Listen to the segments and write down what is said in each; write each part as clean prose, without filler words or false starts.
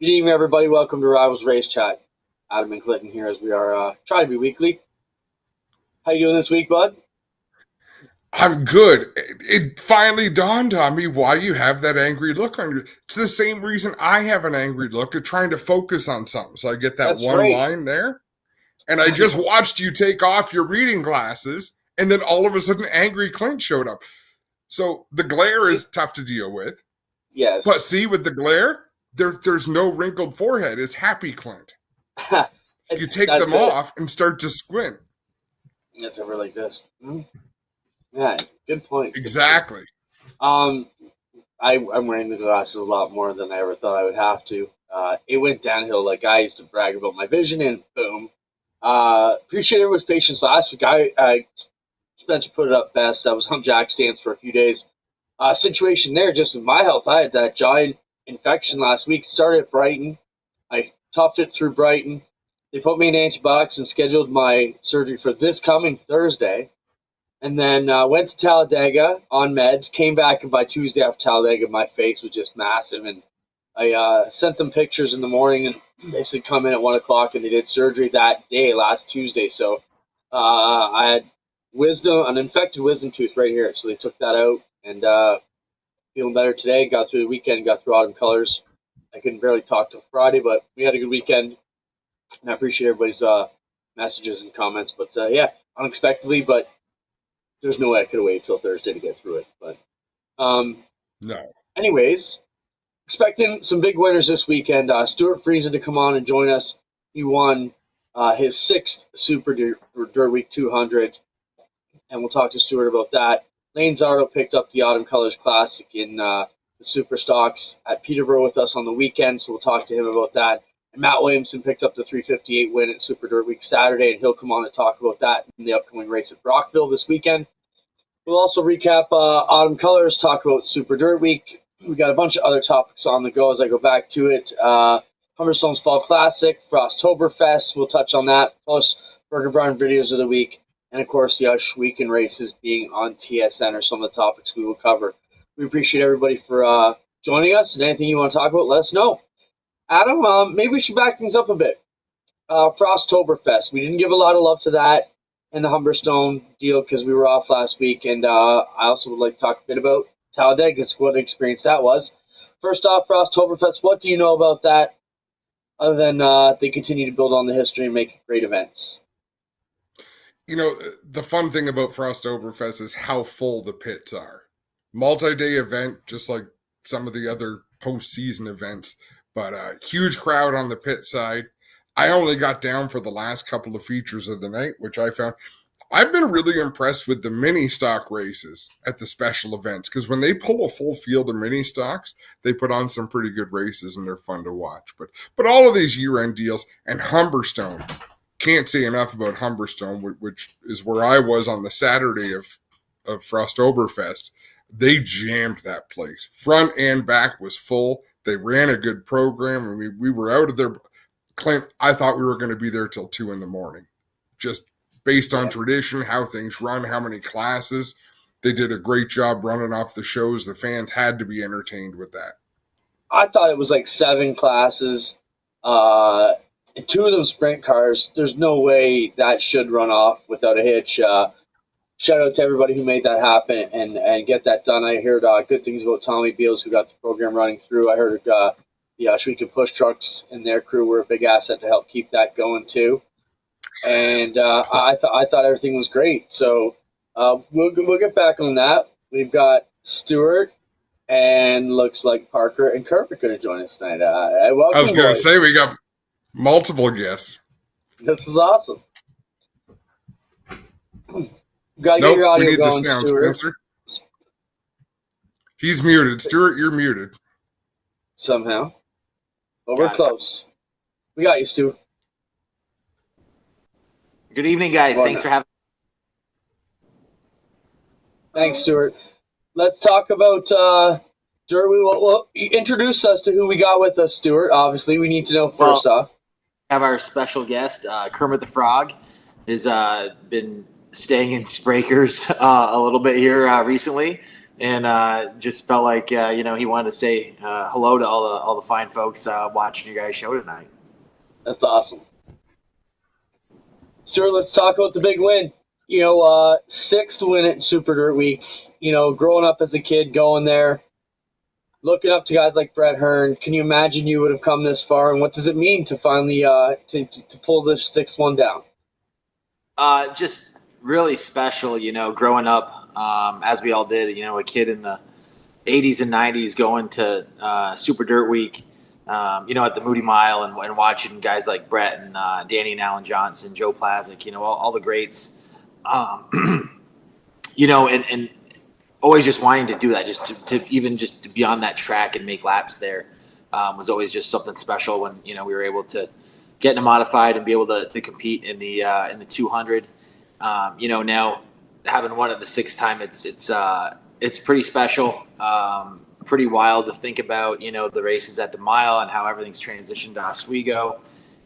Good evening, everybody. Welcome to Rivalz Race Chat. Adam and Clinton here as we are trying to be weekly. How you doing this week, bud? I'm good. It finally dawned on me why you have that angry look on you. It's the same reason I have an angry look at trying to focus on something. So I get that That's one right. line there, and I just watched you take off your reading glasses, and then all of a sudden Angry Clint showed up. So the glare is tough to deal with. Yes. But see, with the glare, there's no wrinkled forehead. It's Happy Clint. You take them off and start to squint. Yes, over like this. Mm-hmm. Yeah, good point. Exactly. I'm wearing the glasses a lot more than I ever thought I would have to. It went downhill. Like, I used to brag about my vision, and boom. Appreciate everyone's patience last week. Spencer put it up best. I was on Jack Stance for a few days. Situation there, just with my health, I had that giant infection last week. Started at Brighton. I toughed it through Brighton. They put me in antibiotics and scheduled my surgery for this coming Thursday. And then went to Talladega on meds, came back, and by Tuesday after Talladega, my face was just massive. And I sent them pictures in the morning, and they said come in at 1 o'clock, and they did surgery that day, last Tuesday. So I had an infected wisdom tooth right here. So they took that out, and feeling better today. Got through the weekend, got through autumn colors. I couldn't barely talk till Friday, but we had a good weekend. And I appreciate everybody's messages and comments. But yeah, unexpectedly, but there's no way I could have waited till Thursday to get through it. But no. Anyways, expecting some big winners this weekend. Stewart Friesen to come on and join us. He won his 6th Super Dirt Week 200, and we'll talk to Stewart about that. Lane Zardo picked up the Autumn Colors Classic in the Super Stocks at Peterborough with us on the weekend, so we'll talk to him about that. And Matt Williamson picked up the 358 win at Super Dirt Week Saturday, and he'll come on and talk about that in the upcoming race at Brockville this weekend. We'll also recap Autumn Colors, talk about Super Dirt Week. We got a bunch of other topics on the go as I go back to it. Humberstone's Fall Classic, Frosttoberfest, we'll touch on that, plus Burger Barn videos of the week, and of course the Ush Weekend races being on TSN are some of the topics we will cover. We appreciate everybody for joining us, and anything you want to talk about, let us know. Adam, maybe we should back things up a bit. Frosttoberfest. We didn't give a lot of love to that and the Humberstone deal because we were off last week. And I also would like to talk a bit about Talladega because what an experience that was. First off, Frosttoberfest, what do you know about that other than they continue to build on the history and make great events? You know, the fun thing about Frosttoberfest is how full the pits are. Multi-day event, just like some of the other postseason events. But a huge crowd on the pit side. I only got down for the last couple of features of the night, which I found. I've been really impressed with the mini stock races at the special events because when they pull a full field of mini stocks, they put on some pretty good races and they're fun to watch. But all of these year-end deals and Humberstone, can't say enough about Humberstone, which is where I was on the Saturday of Frosttoberfest. They jammed that place. Front and back was full. They ran a good program. I mean, we were out of there. Clint, I thought we were going to be there till 2 a.m. Just based on tradition, how things run, how many classes. They did a great job running off the shows. The fans had to be entertained with that. I thought it was like 7 classes, and 2 of them sprint cars. There's no way that should run off without a hitch. Shout out to everybody who made that happen and get that done. I heard good things about Tommy Beals, who got the program running through. I heard the Ashwika push trucks and their crew were a big asset to help keep that going too. And I thought everything was great. So we'll get back on that. We've got Stewart and looks like Parker and Kirk are going to join us tonight. I was going to say we got multiple guests. This is awesome. Gotta get your audio going, Stewart. Spencer. He's muted. Stewart, you're muted. Somehow. But we're close. We got you, Stu. Good evening, guys. Thanks for having me. Thanks, Stewart. Let's talk about Dirt. Well, introduce us to who we got with us, Stewart. Obviously, we need to know first off. We have our special guest, Kermit the Frog, has been staying in Sprakers a little bit here recently. and just felt like he wanted to say hello to all the fine folks watching your guys' show tonight. That's awesome. Stewart, let's talk about the big win. Sixth win at Super Dirt Week. Growing up as a kid, going there, looking up to guys like Brett Hearn. Can you imagine you would have come this far? And what does it mean to finally to pull this sixth one down? Just really special, growing up as we all did. A kid in the 80s and 90s going to Super Dirt Week. At the Moody Mile and watching guys like Brett and Danny and Alan Johnson, Joe Plazik, all the greats, and always just wanting to do that, just to be on that track and make laps there was always just something special when, we were able to get in a modified and be able to compete in the 200. Now having won it the sixth time, it's pretty special. Pretty wild to think about, the races at the mile and how everything's transitioned to Oswego,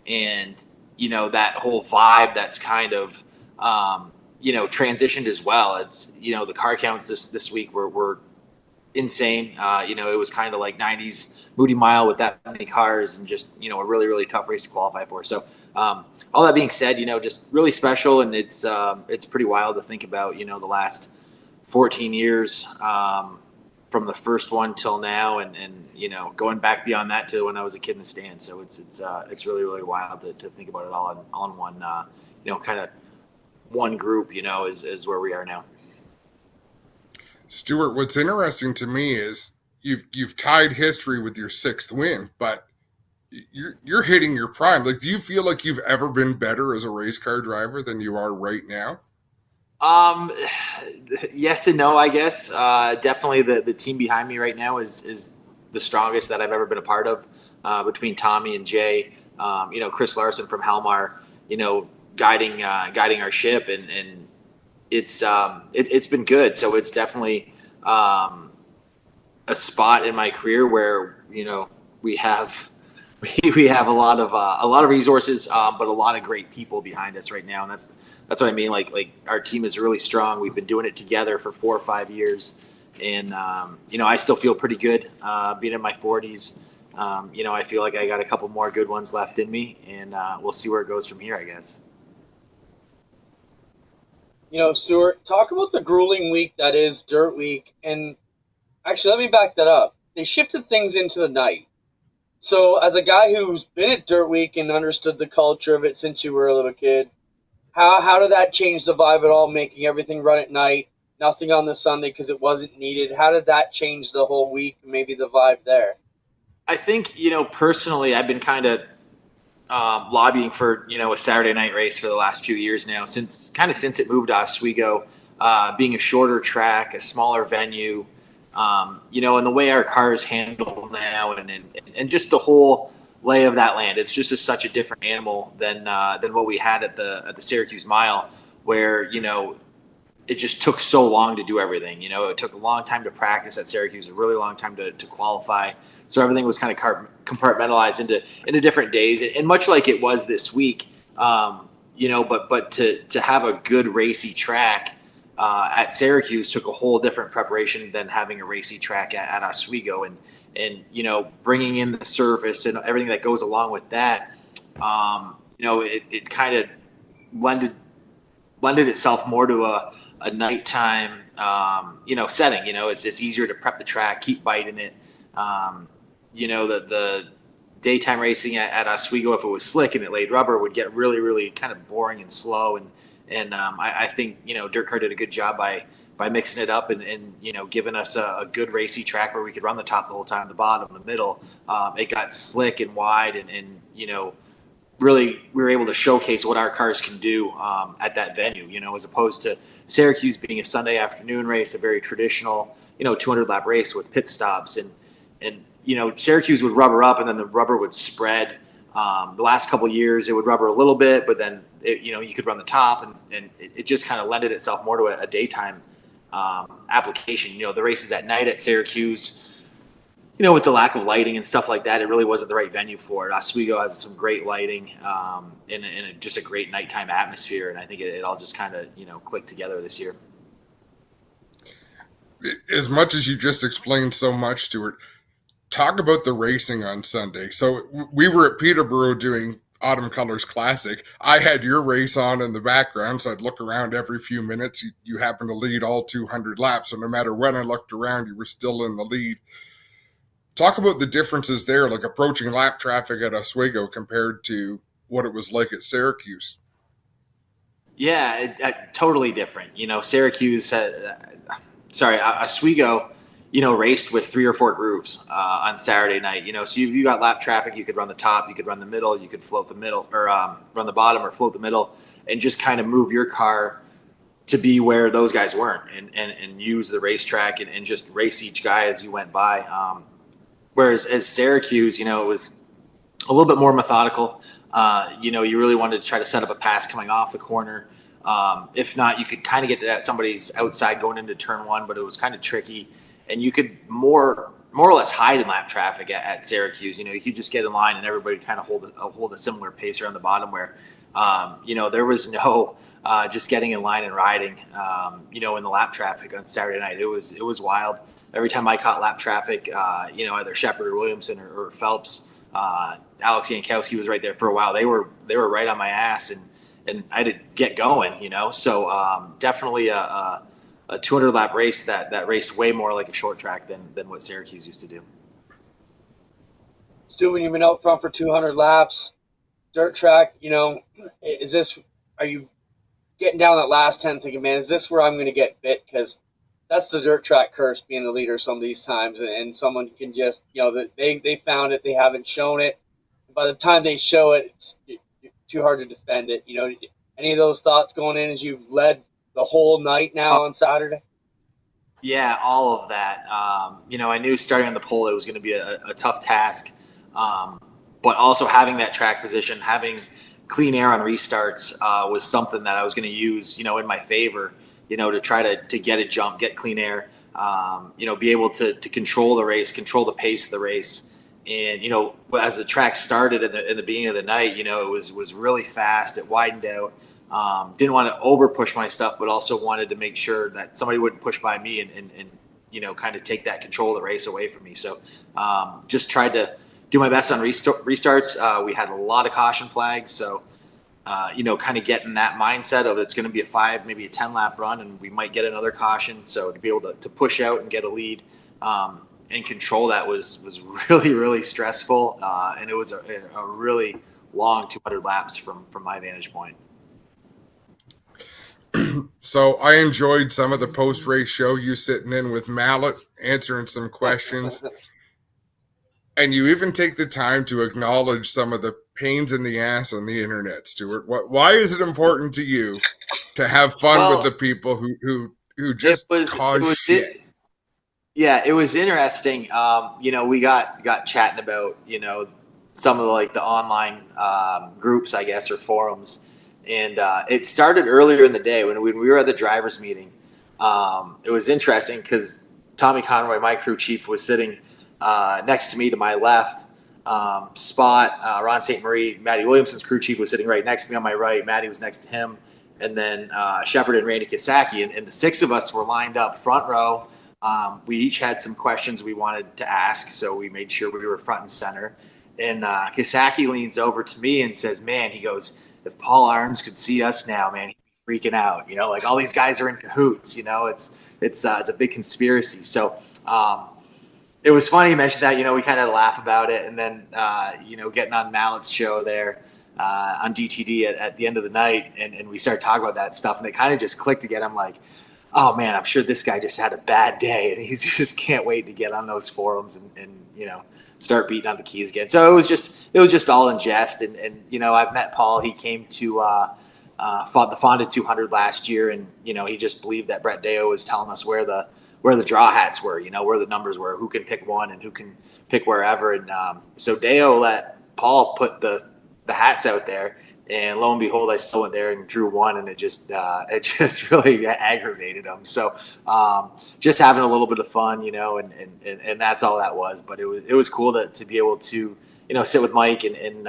and that whole vibe that's kind of transitioned as well. It's the car counts this week were insane. It was kind of like 90s Moody Mile with that many cars and just a really, really tough race to qualify for. So all that being said, just really special, and it's pretty wild to think about the last 14 years from the first one till now, and going back beyond that to when I was a kid in the stands. So it's really, really wild to think about it all in one kind of one group is where we are now. Stewart, what's interesting to me is you've tied history with your sixth win, but you're hitting your prime. Like, do you feel like you've ever been better as a race car driver than you are right now? Yes and no, I guess. Definitely the team behind me right now is the strongest that I've ever been a part of, between Tommy and Jay, Chris Larson from Halmar, guiding our ship, and it's been good. So it's definitely a spot in my career where we have a lot of resources, but a lot of great people behind us right now, and that's what I mean. Like our team is really strong. We've been doing it together for 4 or 5 years, and I still feel pretty good being in my 40s. I feel like I got a couple more good ones left in me, and we'll see where it goes from here, I guess. Stewart, talk about the grueling week that is Dirt Week. And actually, let me back that up. They shifted things into the night. So as a guy who's been at Dirt Week and understood the culture of it since you were a little kid, how did that change the vibe at all, making everything run at night, nothing on the Sunday because it wasn't needed? How did that change the whole week, maybe the vibe there? I think, personally, I've been kind of lobbying for, a Saturday night race for the last few years now, since it moved to Oswego, being a shorter track, a smaller venue, and the way our cars handle now, and just the whole lay of that land. It's just such a different animal than what we had at the Syracuse Mile, where it just took so long to do everything. It took a long time to practice at Syracuse, a really long time to qualify. So everything was kind of compartmentalized into different days, and much like it was this week, but to have a good racy track at Syracuse took a whole different preparation than having a racy track at Oswego, and bringing in the surface and everything that goes along with that. It kind of lended itself more to a nighttime setting. It's easier to prep the track, keep biting it. The daytime racing at Oswego, if it was slick and it laid rubber, would get really, really kind of boring and slow. And I think Dirt Car did a good job by mixing it up and giving us a good racy track where we could run the top the whole time, the bottom, the middle. It got slick and wide, and really we were able to showcase what our cars can do at that venue. As opposed to Syracuse being a Sunday afternoon race, a very traditional 200 lap race with pit stops, and Syracuse would rubber up and then the rubber would spread. The last couple of years it would rubber a little bit, but then you could run the top, and it just kind of lended itself more to a daytime application. The races at night at Syracuse, with the lack of lighting and stuff like that, it really wasn't the right venue for it. Oswego has some great lighting and just a great nighttime atmosphere, and I think it all just kind of clicked together this year. as much as you just explained so much, Stewart, talk about the racing on Sunday. So we were at Peterborough doing Autumn Colors Classic. I had your race on in the background, so I'd look around every few minutes. You happened to lead all 200 laps, so no matter when I looked around, you were still in the lead. Talk about the differences there, like approaching lap traffic at Oswego compared to what it was like at Syracuse. Yeah, totally different. Syracuse, Oswego, raced with 3 or 4 grooves on Saturday night. So you got lap traffic. You could run the top, you could run the middle, you could float the middle, or run the bottom or float the middle, and just kind of move your car to be where those guys weren't, and use the racetrack and just race each guy as you went by. Whereas as Syracuse, it was a little bit more methodical. You really wanted to try to set up a pass coming off the corner. If not, you could kind of get to that somebody's outside going into turn 1, but it was kind of tricky. And you could more or less hide in lap traffic at Syracuse. You could just get in line and everybody kind of hold a similar pace around the bottom where, there was no just getting in line and riding, in the lap traffic on Saturday night. It was wild. Every time I caught lap traffic, either Shepard or Williamson or Phelps, Alex Yankowski was right there for a while. They were right on my ass, and I had to get going, So definitely a 200 lap race that raced way more like a short track than what Syracuse used to do. Stu, when you've been out front for 200 laps, dirt track, are you getting down that last 10 thinking, man, is this where I'm going to get bit? Because that's the dirt track curse, being the leader some of these times, and someone can just, they found it, they haven't shown it. By the time they show it, it's too hard to defend it. Any of those thoughts going in as you've led the whole night now on Saturday? Yeah, all of that. I knew starting on the pole it was going to be a tough task, but also having that track position, having clean air on restarts was something that I was going to use, in my favor. To try to get a jump, get clean air, be able to control the race, control the pace of the race. And, as the track started in the beginning of the night, it was really fast. It widened out. Didn't want to over push my stuff, but also wanted to make sure that somebody wouldn't push by me and kind of take that control of the race away from me. So just tried to do my best on restarts. We had a lot of caution flags. So, kind of getting that mindset of it's going to be a 5, maybe a 10 lap run, and we might get another caution. So to be able to push out and get a lead and control that was really, really stressful. And it was a really long 200 laps from my vantage point. So I enjoyed some of the post-race show, you sitting in with Mallet, answering some questions. And you even take the time to acknowledge some of the pains in the ass on the internet, Stewart. Why is it important to you to have fun with the people who just cause shit? Yeah, it was interesting. We got chatting about, some of the online groups, I guess, or forums. And it started earlier in the day when we were at the drivers' meeting. It was interesting because Tommy Conroy, my crew chief, was sitting next to me to my left. Spot, Ron St. Marie, Matty Williamson's crew chief was sitting right next to me on my right. Matty was next to him. And then Shepard and Randy Kisaki. And the 6 of us were lined up front row. We each had some questions we wanted to ask, so we made sure we were front and center. And Kisaki leans over to me and says, man, he goes, if Paul Arns could see us now, man, he'd be freaking out. All these guys are in cahoots. It's a big conspiracy. So it was funny you mentioned that. We kind of laugh about it, and then getting on Mallet's show there on DTD at the end of the night, and we started talking about that stuff, and it kind of just clicked again. I'm like, oh man, I'm sure this guy just had a bad day, and he just can't wait to get on those forums and start beating on the keys again. So it was just all in jest. And I've met Paul. He came to the Fonda 200 last year, and he just believed that Brett Deo was telling us where the draw hats were, where the numbers were, who can pick one and who can pick wherever. And so Deo let Paul put the hats out there, and lo and behold, I still went there and drew one, and it just really aggravated him. So just having a little bit of fun, and that's all that was. But it was cool to be able to sit with Mike and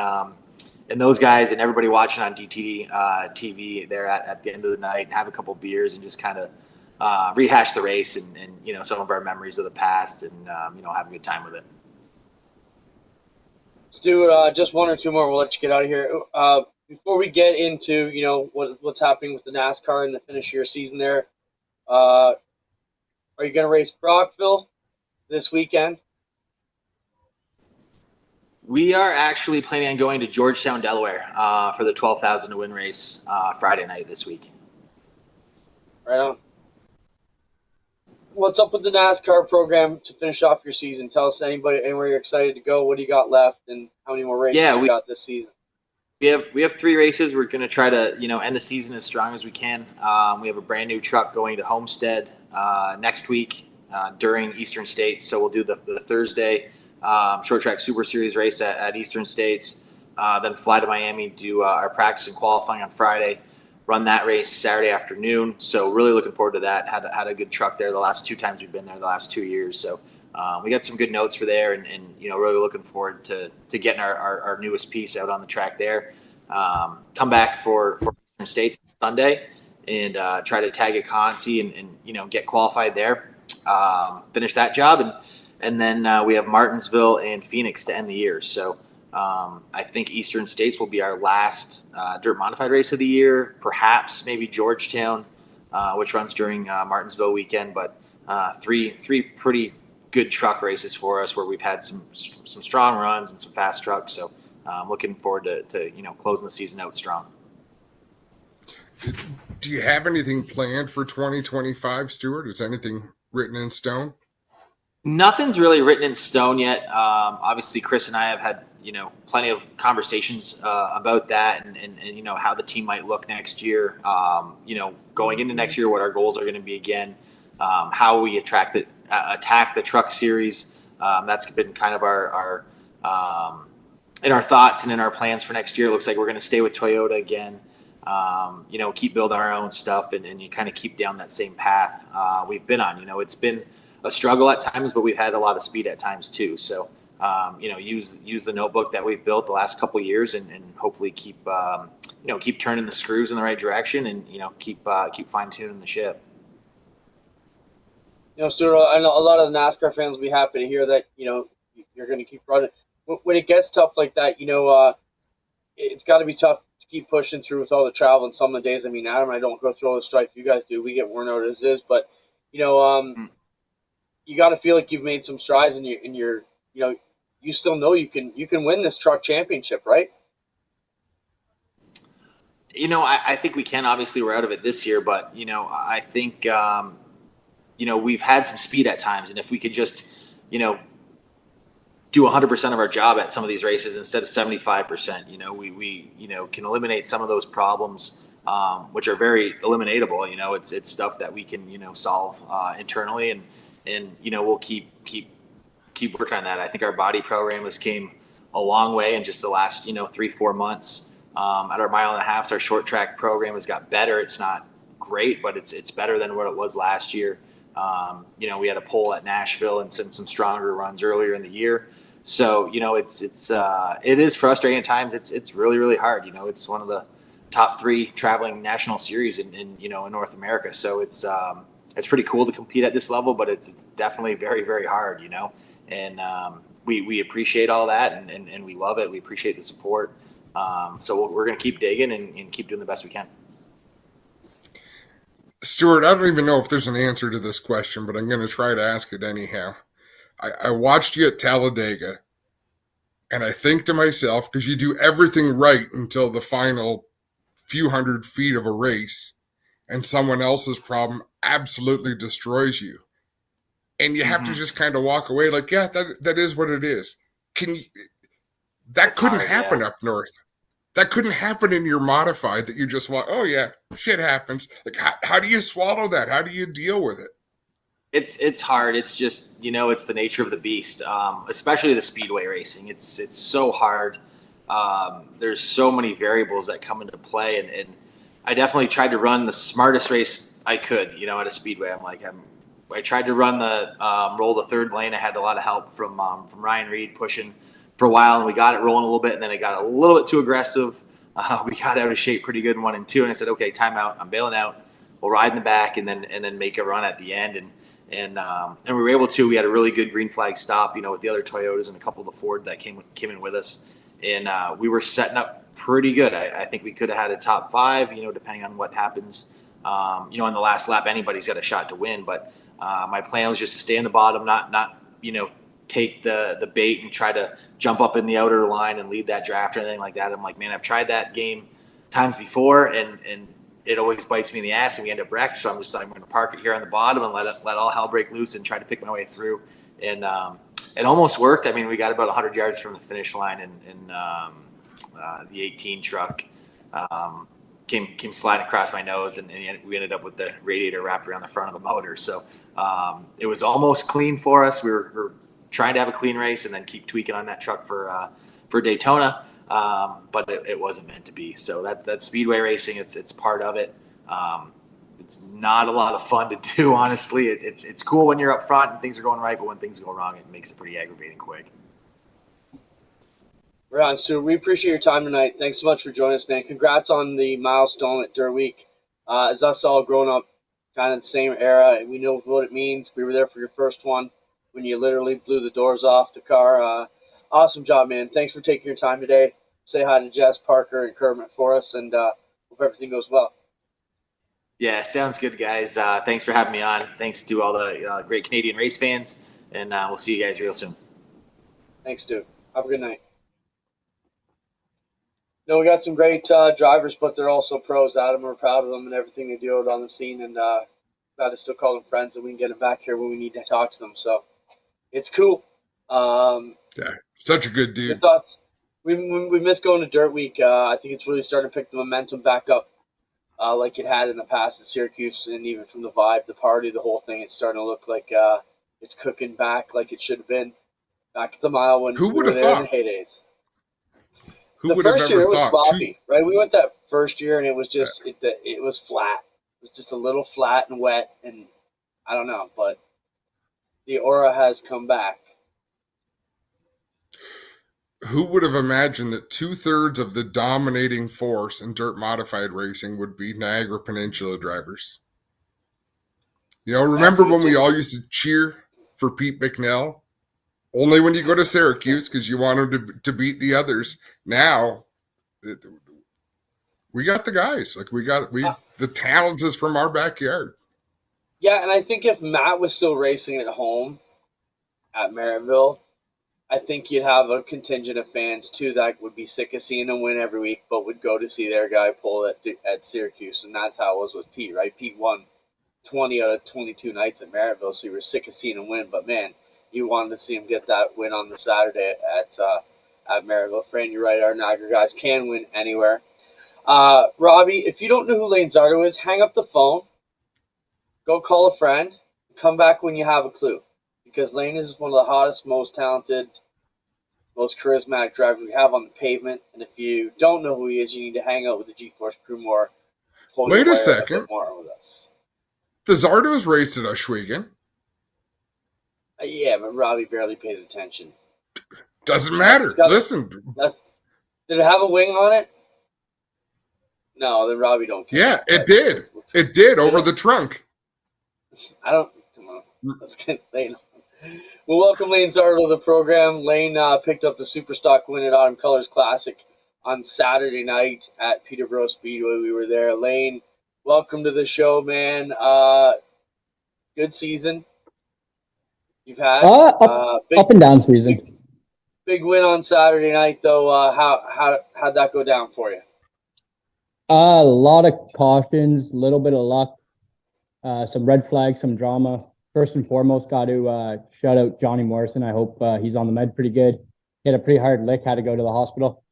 those guys and everybody watching on DTD TV there at the end of the night, and have a couple beers and just kind of rehash the race and some of our memories of the past and have a good time with it. Let's do just one or two more. We'll let you get out of here. Before we get into what's happening with the NASCAR and the finish of your season there, are you going to race Brockville this weekend? We are actually planning on going to Georgetown, Delaware, for the 12,000 to win race Friday night this week. Right on. What's up with the NASCAR program to finish off your season? Tell us anywhere you're excited to go. What do you got left, and how many more races you got this season? We have 3 races. We're going to try to end the season as strong as we can. We have a brand new truck going to Homestead next week during Eastern States. So we'll do the Thursday short track Super Series race at Eastern States. Then fly to Miami, do our practice and qualifying on Friday. Run that race Saturday afternoon. So really looking forward to that. Had a good truck there the last 2 times we've been there the last 2 years. So we got some good notes for there, and really looking forward to getting our newest piece out on the track there. Come back for Eastern States Sunday and try to tag at Concy and get qualified there. Finish that job, and then we have Martinsville and Phoenix to end the year. So I think Eastern States will be our last dirt modified race of the year. Perhaps maybe Georgetown, which runs during Martinsville weekend, but three pretty good truck races for us where we've had some strong runs and some fast trucks. So I'm looking forward to closing the season out strong. Do you have anything planned for 2025, Stewart? Is anything written in stone? Nothing's really written in stone yet. Obviously, Chris and I have had plenty of conversations about that and how the team might look next year. Going into next year, what our goals are going to be again, how we attack the truck series. That's been kind of our in our thoughts and in our plans for next year. It looks like we're going to stay with Toyota again. Keep building our own stuff and you kind of keep down that same path we've been on. It's been a struggle at times, but we've had a lot of speed at times too. So, use the notebook that we've built the last couple of years and hopefully keep turning the screws in the right direction and, keep fine tuning the ship. Stuart, I know a lot of the NASCAR fans will be happy to hear that, you're going to keep running. When it gets tough like that, it's got to be tough to keep pushing through with all the travel and some of the days. I mean, Adam and I don't go through all the strife you guys do. We get worn out as is, but, you got to feel like you've made some strides and you still know you can win this truck championship, right? I think we can. Obviously, we're out of it this year, but I think we've had some speed at times, and if we could just do 100% of our job at some of these races instead of 75%, we can eliminate some of those problems, which are very eliminatable. It's stuff that we can solve internally, and we'll keep working on that. I think our body program has came a long way in just the last 3-4 months. At our mile and a half, our short track program has got better. It's not great, but it's better than what it was last year. We had a pole at Nashville and some stronger runs earlier in the year. So it is frustrating at times. It's really, really hard. It's one of the top 3 traveling national series in North America. So it's pretty cool to compete at this level, but it's definitely very, very hard, and we appreciate all that and we love it. We appreciate the support. So we're going to keep digging and keep doing the best we can. Stewart, I don't even know if there's an answer to this question, but I'm going to try to ask it anyhow. I watched you at Talladega, and I think to myself, because you do everything right until the final few hundred feet of a race, and someone else's problem absolutely destroys you. And you have to just kind of walk away like, yeah, that is what it is. That couldn't happen up north. That couldn't happen in your modified that you just walk, oh yeah, shit happens. Like, how do you swallow that? How do you deal with it? It's hard. It's just, it's the nature of the beast, especially the speedway racing. It's so hard. There's so many variables that come into play. And I definitely tried to run the smartest race I could, at a speedway. I tried to run the roll the third lane. I had a lot of help from Ryan Reed pushing for a while, and we got it rolling a little bit, and then it got a little bit too aggressive. We got out of shape pretty good in 1 and 2, and I said, okay, timeout. I'm bailing out. we'll ride in the back and then make a run at the end. And we were able to. We had a really good green flag stop, with the other Toyotas and a couple of the Ford that came in with us, and we were setting up pretty good. I think we could have had a top 5, depending on what happens. In the last lap, anybody's got a shot to win, but my plan was just to stay in the bottom, not take the bait and try to jump up in the outer line and lead that draft or anything like that. I'm like, man, I've tried that game times before, and it always bites me in the ass, and we end up wrecked. So I'm going to park it here on the bottom and let all hell break loose and try to pick my way through. And it almost worked. I mean, we got about 100 yards from the finish line, and the 18 truck came sliding across my nose, and we ended up with the radiator wrapped around the front of the motor. So it was almost clean for us. We were trying to have a clean race and then keep tweaking on that truck for Daytona. But it wasn't meant to be. So that speedway racing, it's part of it. It's not a lot of fun to do, honestly. It's cool when you're up front and things are going right, but when things go wrong, it makes it pretty aggravating quick. Right on, Stu. We appreciate your time tonight. Thanks so much for joining us, man. Congrats on the milestone at Dirt Week. As us all grown up kind of the same era, and we know what it means. We were there for your first one when you literally blew the doors off the car. Awesome job, man. Thanks for taking your time today. Say hi to Jess, Parker, and Kermit for us, and hope everything goes well. Yeah, sounds good, guys. Thanks for having me on. Thanks to all the great Canadian race fans, and we'll see you guys real soon. Thanks, dude. Have a good night. No, we got some great drivers, but they're also pros. Adam, we're proud of them and everything they do out on the scene, and glad to still call them friends, and we can get them back here when we need to talk to them. So it's cool. Yeah, such a good dude. Good thoughts. We miss going to Dirt Week. I think it's really starting to pick the momentum back up like it had in the past at Syracuse, and even from the vibe, the party, the whole thing, it's starting to look like it's cooking back like it should have been back at the mile when Who we would were have there in thought? the heydays. Who would have First year ever it was thought? sloppy, right? We went that first year and it was just it was flat. It was just a little flat and wet, and I don't know, but the aura has come back. Who would have imagined that 2/3 of the dominating force in dirt modified racing would be Niagara Peninsula drivers? Remember when we all used to cheer for Pete McNell? Only when you go to Syracuse because you want him to beat the others. Now, we got the guys. The talent is from our backyard. Yeah, and I think if Matt was still racing at home at Maryville, I think you'd have a contingent of fans too that would be sick of seeing him win every week, but would go to see their guy pull at Syracuse, and that's how it was with Pete, right? Pete won 20 out of 22 nights at Maryville, so you were sick of seeing him win, but man, you wanted to see him get that win on the Saturday at Maryville. Fran, you're right, our Niagara guys can win anywhere. Robbie, if you don't know who Lane Zardo is, hang up the phone, go call a friend, come back when you have a clue. Because Lane is one of the hottest, most talented, most charismatic drivers we have on the pavement. And if you don't know who he is, you need to hang out with the G-Force crew more. Wait a second. More with us. The Zardos raced at Oshwegan. Yeah, but Robbie barely pays attention. Doesn't matter. Listen. Did it have a wing on it? No, then Robbie don't care. Yeah, it did. It did over the trunk. I don't. Come on. Let's get Lane. Well, welcome Lane Zardo to the program. Lane picked up the Superstock win at Autumn Colors Classic on Saturday night at Peterborough Speedway. We were there. Lane, welcome to the show, man. Good season you've had. Up and down season. Big win on Saturday night, though. How'd that go down for you? A lot of cautions, a little bit of luck, some red flags, some drama. First and foremost, got to shout out Johnny Morrison. I hope he's on the med pretty good. He had a pretty hard lick, had to go to the hospital.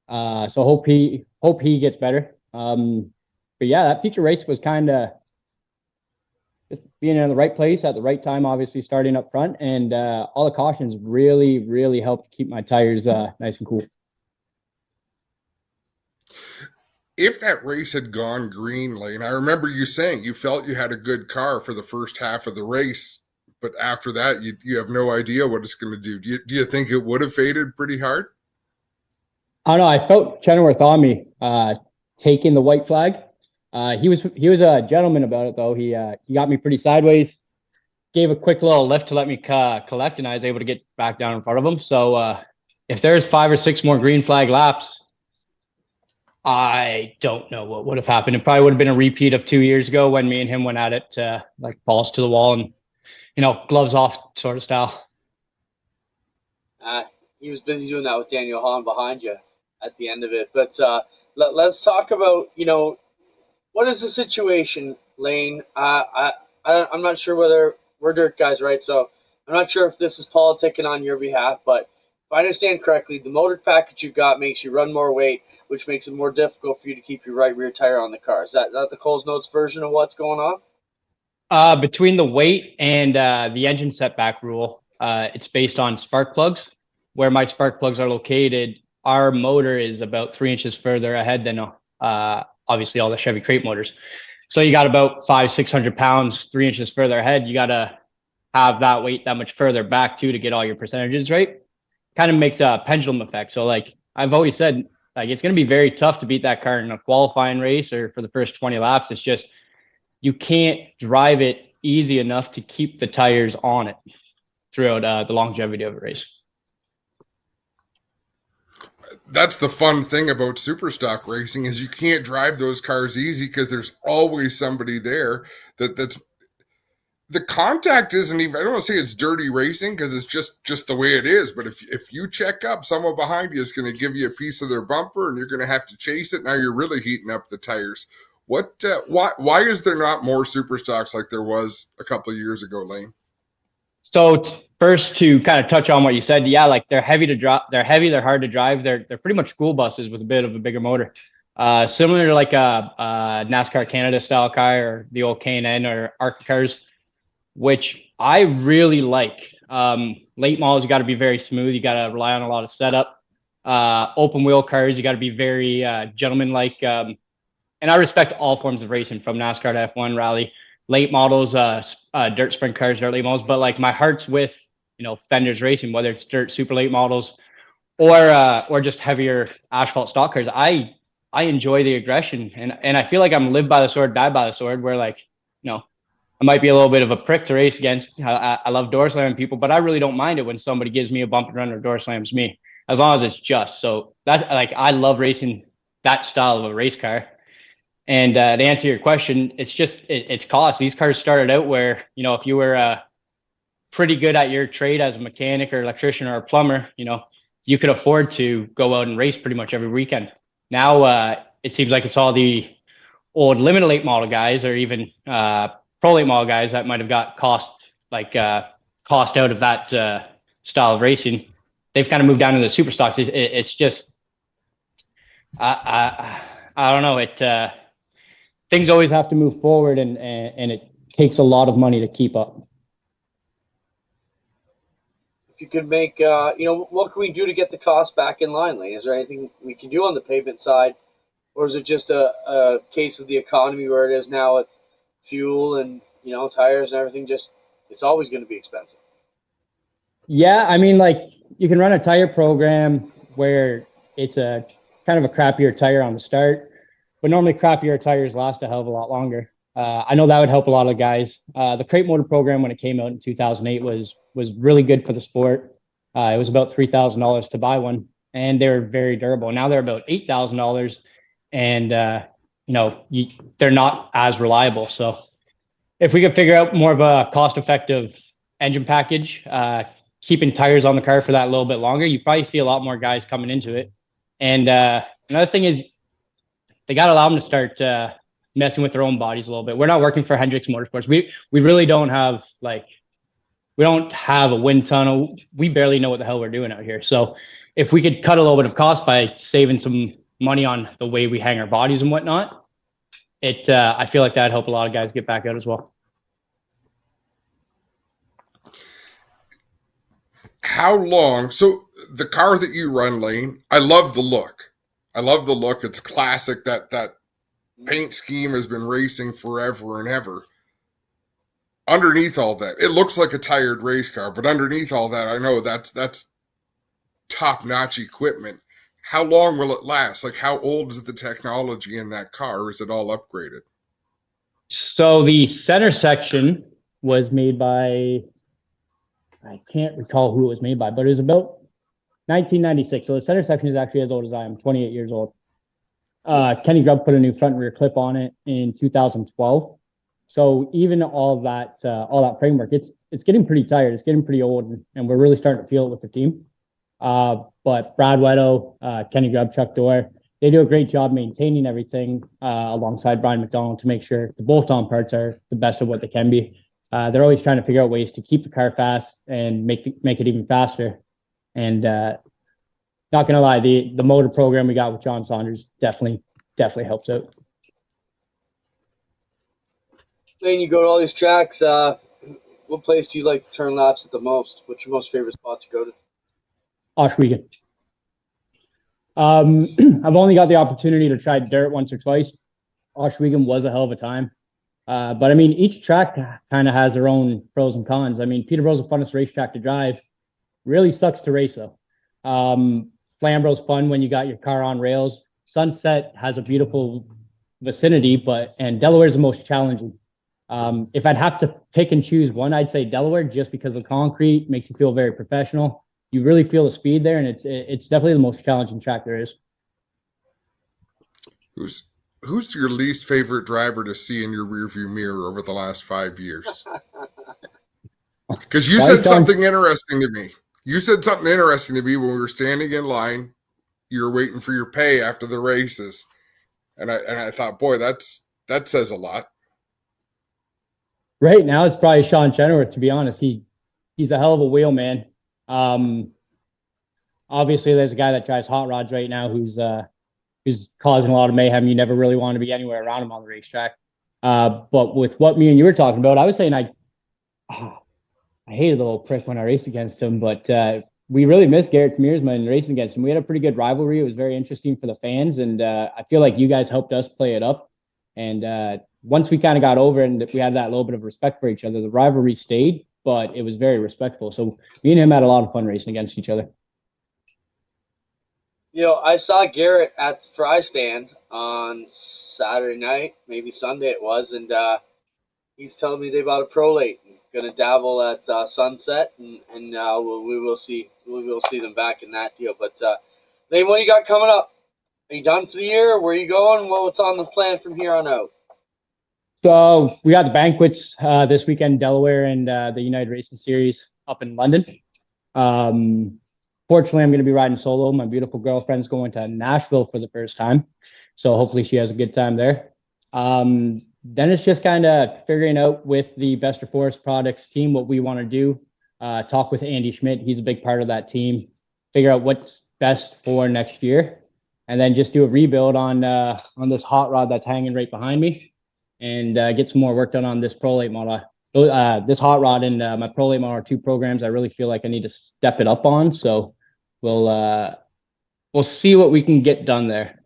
So hope he gets better. But yeah, that feature race was kind of just being in the right place at the right time, obviously starting up front, and all the cautions really, really helped keep my tires nice and cool. If that race had gone green, Lane, I remember you saying you felt you had a good car for the first half of the race, but after that, you have no idea what it's going to do. Do you think it would have faded pretty hard? I don't know. I felt Chenoweth on me taking the white flag. He was a gentleman about it though. He got me pretty sideways, gave a quick little lift to let me collect, and I was able to get back down in front of him. So if there's 5 or 6 more green flag laps, I don't know what would have happened. It probably would have been a repeat of 2 years ago when me and him went at it, like balls to the wall and gloves off sort of style. He was busy doing that with Daniel Hahn behind you at the end of it. But let's talk about, what is the situation, Lane? I'm not sure whether we're dirt guys, right? So I'm not sure if this is politicking on your behalf, but if I understand correctly, the motor package you got makes you run more weight, which makes it more difficult for you to keep your right rear tire on the car. Is that the Coles Notes version of what's going on? Between the weight and the engine setback rule, it's based on spark plugs. Where my spark plugs are located, our motor is about 3 inches further ahead than obviously all the Chevy crate motors. So you got about 500-600 pounds, 3 inches further ahead. You got to have that weight that much further back too to get all your percentages right. Kind of makes a pendulum effect. So like I've always said, like it's going to be very tough to beat that car in a qualifying race or for the first 20 laps. It's just you can't drive it easy enough to keep the tires on it throughout the longevity of a race. That's the fun thing about super stock racing is you can't drive those cars easy because there's always somebody there that's the contact isn't even, I don't want to say it's dirty racing because it's just the way it is. But if you check up, someone behind you is going to give you a piece of their bumper and you're going to have to chase it. Now you're really heating up the tires. Why is there not more super stocks like there was a couple of years ago, Lane? So first to kind of touch on what you said, yeah, like they're heavy to drive. They're heavy. They're hard to drive. They're pretty much school buses with a bit of a bigger motor, similar to like a NASCAR Canada style car or the old K&N or ARCA cars, which I really like. Late models, you got to be very smooth. You got to rely on a lot of setup. Open wheel cars, you got to be very gentleman-like. And I respect all forms of racing from NASCAR to F1 rally. Late models, dirt sprint cars, dirt late models, but like my heart's with Fender's racing, whether it's dirt super late models or just heavier asphalt stock cars. I enjoy the aggression, and I feel like I'm live by the sword, die by the sword. Where I might be a little bit of a prick to race against. I love door slamming people, but I really don't mind it when somebody gives me a bump and run or door slams me, as long as it's just. So that I love racing that style of a race car. And to answer your question, it's just it's cost. These cars started out where if you were pretty good at your trade as a mechanic or electrician or a plumber, you could afford to go out and race pretty much every weekend. Now it seems like it's all the old limited late model guys or even pro late model guys that might have got cost out of that style of racing. They've kind of moved down to the super stocks. It's just I don't know. Things always have to move forward, and it takes a lot of money to keep up. If you could make, what can we do to get the cost back in line, Lane? Is there anything we can do on the pavement side, or is it just a case of the economy where it is now with fuel and tires and everything? Just it's always going to be expensive. Yeah, I mean, like you can run a tire program where it's a kind of a crappier tire on the start. But normally crappier tires last a hell of a lot longer. I know that would help a lot of guys. The crate motor program, when it came out in 2008, was really good for the sport. It was about $3,000 to buy one, and they were very durable. Now they're about $8,000, and they're not as reliable. So if we could figure out more of a cost-effective engine package, keeping tires on the car for that little bit longer, you probably see a lot more guys coming into it. And another thing is, they got to allow them to start messing with their own bodies a little bit. We're not working for Hendricks Motorsports. We really don't have we don't have a wind tunnel. We barely know what the hell we're doing out here. So if we could cut a little bit of cost by saving some money on the way we hang our bodies and whatnot, I feel like that'd help a lot of guys get back out as well. How long? So the car that you run, Lane, I love the look. It's classic. That paint scheme has been racing forever and ever. Underneath all that, it looks like a tired race car, but underneath all that, I know that's top-notch equipment. how long will it last? Like, how old is the technology in that car? Is it all upgraded? So the center section was made by, I can't recall who it was made by, but it was about 1996. So the center section is actually as old as I am, 28 years old. Kenny Grubb put a new front and rear clip on it in 2012. So even all that framework, it's getting pretty tired. It's getting pretty old, and we're really starting to feel it with the team. But Brad Weto, Kenny Grubb, Chuck Dorr, they do a great job maintaining everything alongside Brian McDonald to make sure the bolt-on parts are the best of what they can be. They're always trying to figure out ways to keep the car fast and make it even faster. And not gonna lie, the motor program we got with John Saunders definitely helps out. Lane, you go to all these tracks. What place do you like to turn laps at the most? What's your most favorite spot to go to? Oshwegan. I've only got the opportunity to try dirt once or twice. Oshwegan was a hell of a time. But I mean, each track kind of has their own pros and cons. I mean, Peterborough's the funnest racetrack to drive. Really sucks to race though. Flamboro's fun when you got your car on rails. Sunset has a beautiful vicinity, and Delaware's the most challenging. If I'd have to pick and choose one, I'd say Delaware, just because the concrete makes you feel very professional. You really feel the speed there, and it's definitely the most challenging track there is. Who's your least favorite driver to see in your rearview mirror over the last 5 years? Because you said something interesting to me. You said something interesting to me when we were standing in line. You were waiting for your pay after the races, and I thought, boy, that says a lot. Right now, it's probably Sean Chenoweth. To be honest, he's a hell of a wheel man. Obviously, there's a guy that drives hot rods right now who's causing a lot of mayhem. You never really want to be anywhere around him on the racetrack. But with what me and you were talking about, I was saying I hated the little prick when I raced against him, but we really missed Garrett Mearsman racing against him. We had a pretty good rivalry. It was very interesting for the fans, and I feel like you guys helped us play it up. And once we kind of got over and we had that little bit of respect for each other, the rivalry stayed, but it was very respectful. So me and him had a lot of fun racing against each other. You know, I saw Garrett at the fry stand on Saturday night, maybe Sunday it was, and he's telling me they bought a prolate. Going to dabble at Sunset, and we will see them back in that deal. But Lane, what do you got coming up? Are you done for the year? Where are you going? What's on the plan from here on out? So we got the banquets this weekend, Delaware, and the United Racing Series up in London. Fortunately, I'm going to be riding solo. My beautiful girlfriend's going to Nashville for the first time, so hopefully she has a good time there. Then it's just kind of figuring out with the Bester Forest Products team what we want to do. Talk with Andy Schmidt. He's a big part of that team. Figure out what's best for next year, and then just do a rebuild on this hot rod that's hanging right behind me, and get some more work done on this prolate model. This hot rod and my prolate model are two programs I really feel like I need to step it up on. So we'll see what we can get done there.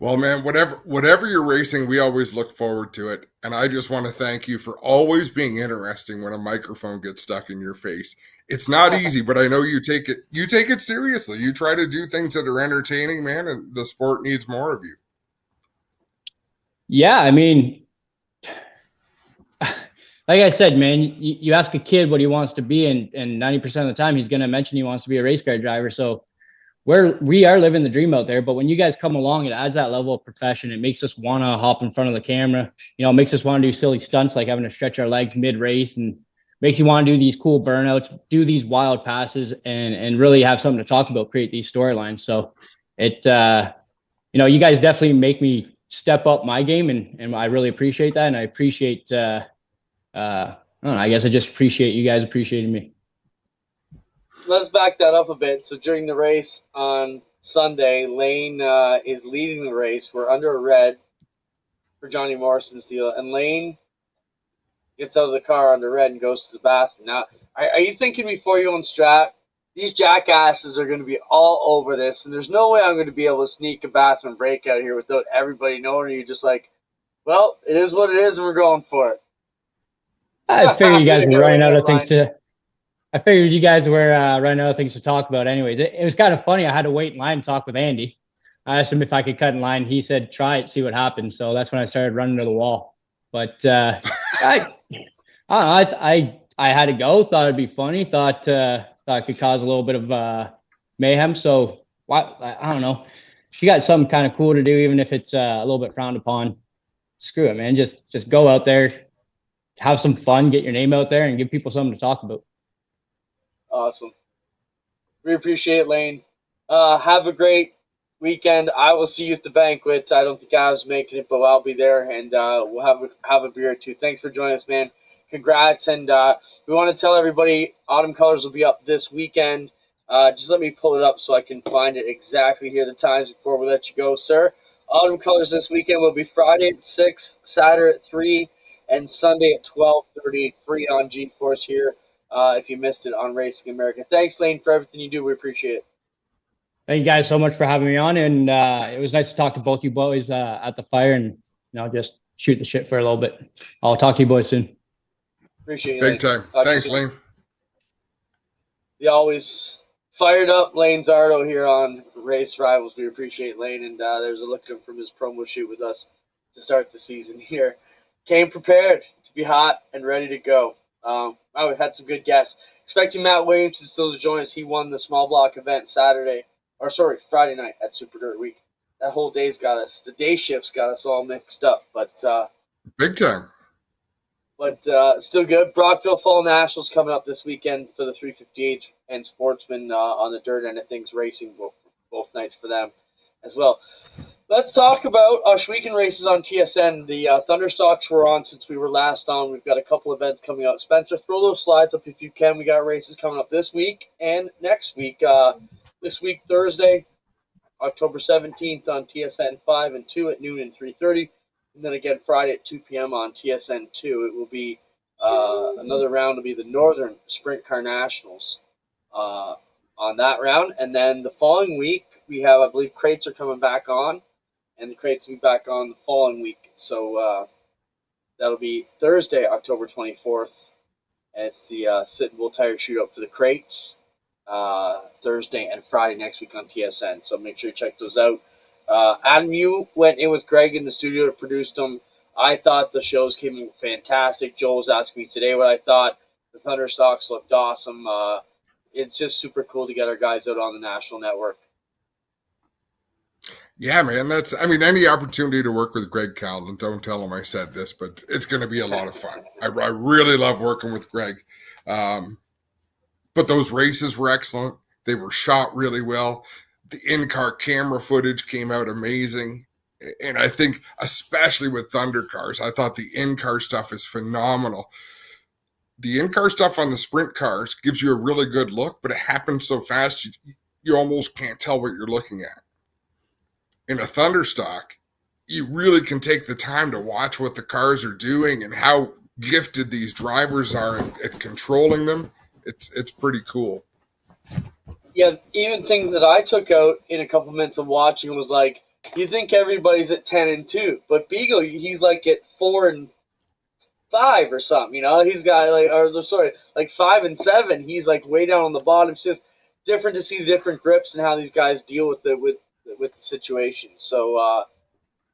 Well, man, whatever you're racing, we always look forward to it. And I just want to thank you for always being interesting when a microphone gets stuck in your face. It's not easy, but I know you take it seriously. You try to do things that are entertaining, man, and the sport needs more of you. Yeah, I mean, like I said, man, you ask a kid what he wants to be, and 90% of the time he's going to mention he wants to be a race car driver. So we are living the dream out there. But when you guys come along, it adds that level of profession. It makes us want to hop in front of the camera. You know, it makes us want to do silly stunts like having to stretch our legs mid-race, and makes you want to do these cool burnouts, do these wild passes, and really have something to talk about, create these storylines. So it, you guys definitely make me step up my game, and I really appreciate that. And I appreciate, I don't know, I guess I just appreciate you guys appreciating me. Let's back that up a bit. So during the race on Sunday, Lane is leading the race. We're under a red for Johnny Morrison's deal, and Lane gets out of the car under red and goes to the bathroom. Now, are you thinking before you go on strat, these jackasses are going to be all over this, and there's no way I'm going to be able to sneak a bathroom break out here without everybody knowing? Or you're just like, well, it is what it is, and we're going for it? I figure you guys were running out of things to. I figured you guys were running out of things to talk about anyways. It was kind of funny. I had to wait in line and talk with Andy. I asked him if I could cut in line. He said, try it, see what happens. So that's when I started running to the wall. But I don't know. I had to go. Thought it'd be funny. Thought it could cause a little bit of mayhem. So I don't know. If you got something kind of cool to do, even if it's a little bit frowned upon, screw it, man. Just go out there, have some fun, get your name out there, and give people something to talk about. Awesome. We appreciate it, Lane. Have a great weekend. I will see you at the banquet. I don't think I was making it, but I'll be there, and we'll have a beer or two. Thanks for joining us, man. Congrats, and we want to tell everybody Autumn Colors will be up this weekend. Just let me pull it up so I can find it exactly here, the times before we let you go, sir. Autumn Colors this weekend will be Friday at 6, Saturday at 3, and Sunday at 12:30, free on G-Force here. If you missed it on Racing America. Thanks, Lane, for everything you do. We appreciate it. Thank you guys so much for having me on, and it was nice to talk to both you boys at the fire and just shoot the shit for a little bit. I'll talk to you boys soon. Appreciate it. Big time. Thanks, Lane. The always fired up Lane Zardo here on Race Rivals. We appreciate Lane, and there's a look from his promo shoot with us to start the season here. Came prepared to be hot and ready to go. We had some good guests. Expecting Matt Williamson still to join us. He won the small block event Friday night at Super Dirt Week. That whole day's got us. The day shift's got us all mixed up, but big time. But still good. Brockville Fall Nationals coming up this weekend for the 358 and Sportsman on the dirt end of things, racing both nights for them as well. Let's talk about Ashweekend races on TSN. The Thunderstocks were on since we were last on. We've got a couple events coming up. Spencer, throw those slides up if you can. We got races coming up this week and next week. This week, Thursday, October 17th on TSN 5 and 2 at noon and 3:30. And then again Friday at 2 p.m. on TSN 2. It will be another round will be the Northern Sprint Car Nationals on that round. And then the following week, we have, I believe, crates are coming back on. And the crates will be back on the following week. So that'll be Thursday, October 24th. And it's the Sit and Bull Tire Shootout for the crates. Thursday and Friday next week on TSN. So make sure you check those out. Adam, you went in with Greg in the studio to produce them. I thought the shows came in fantastic. Joel was asking me today what I thought. The Thunderstocks looked awesome. It's just super cool to get our guys out on the national network. Yeah, man, any opportunity to work with Greg Callan, don't tell him I said this, but it's going to be a lot of fun. I really love working with Greg. But those races were excellent. They were shot really well. The in-car camera footage came out amazing. And I think, especially with Thunder cars, I thought the in-car stuff is phenomenal. The in-car stuff on the sprint cars gives you a really good look, but it happens so fast you almost can't tell what you're looking at. In a Thunderstock, you really can take the time to watch what the cars are doing and how gifted these drivers are at controlling them. It's pretty cool. Yeah, even things that I took out in a couple minutes of watching was like, you think everybody's at 10 and 2, but Beagle, he's like at 4 and 5 or something. He's got like 5 and 7. He's like way down on the bottom. It's just different to see the different grips and how these guys deal with the situation. So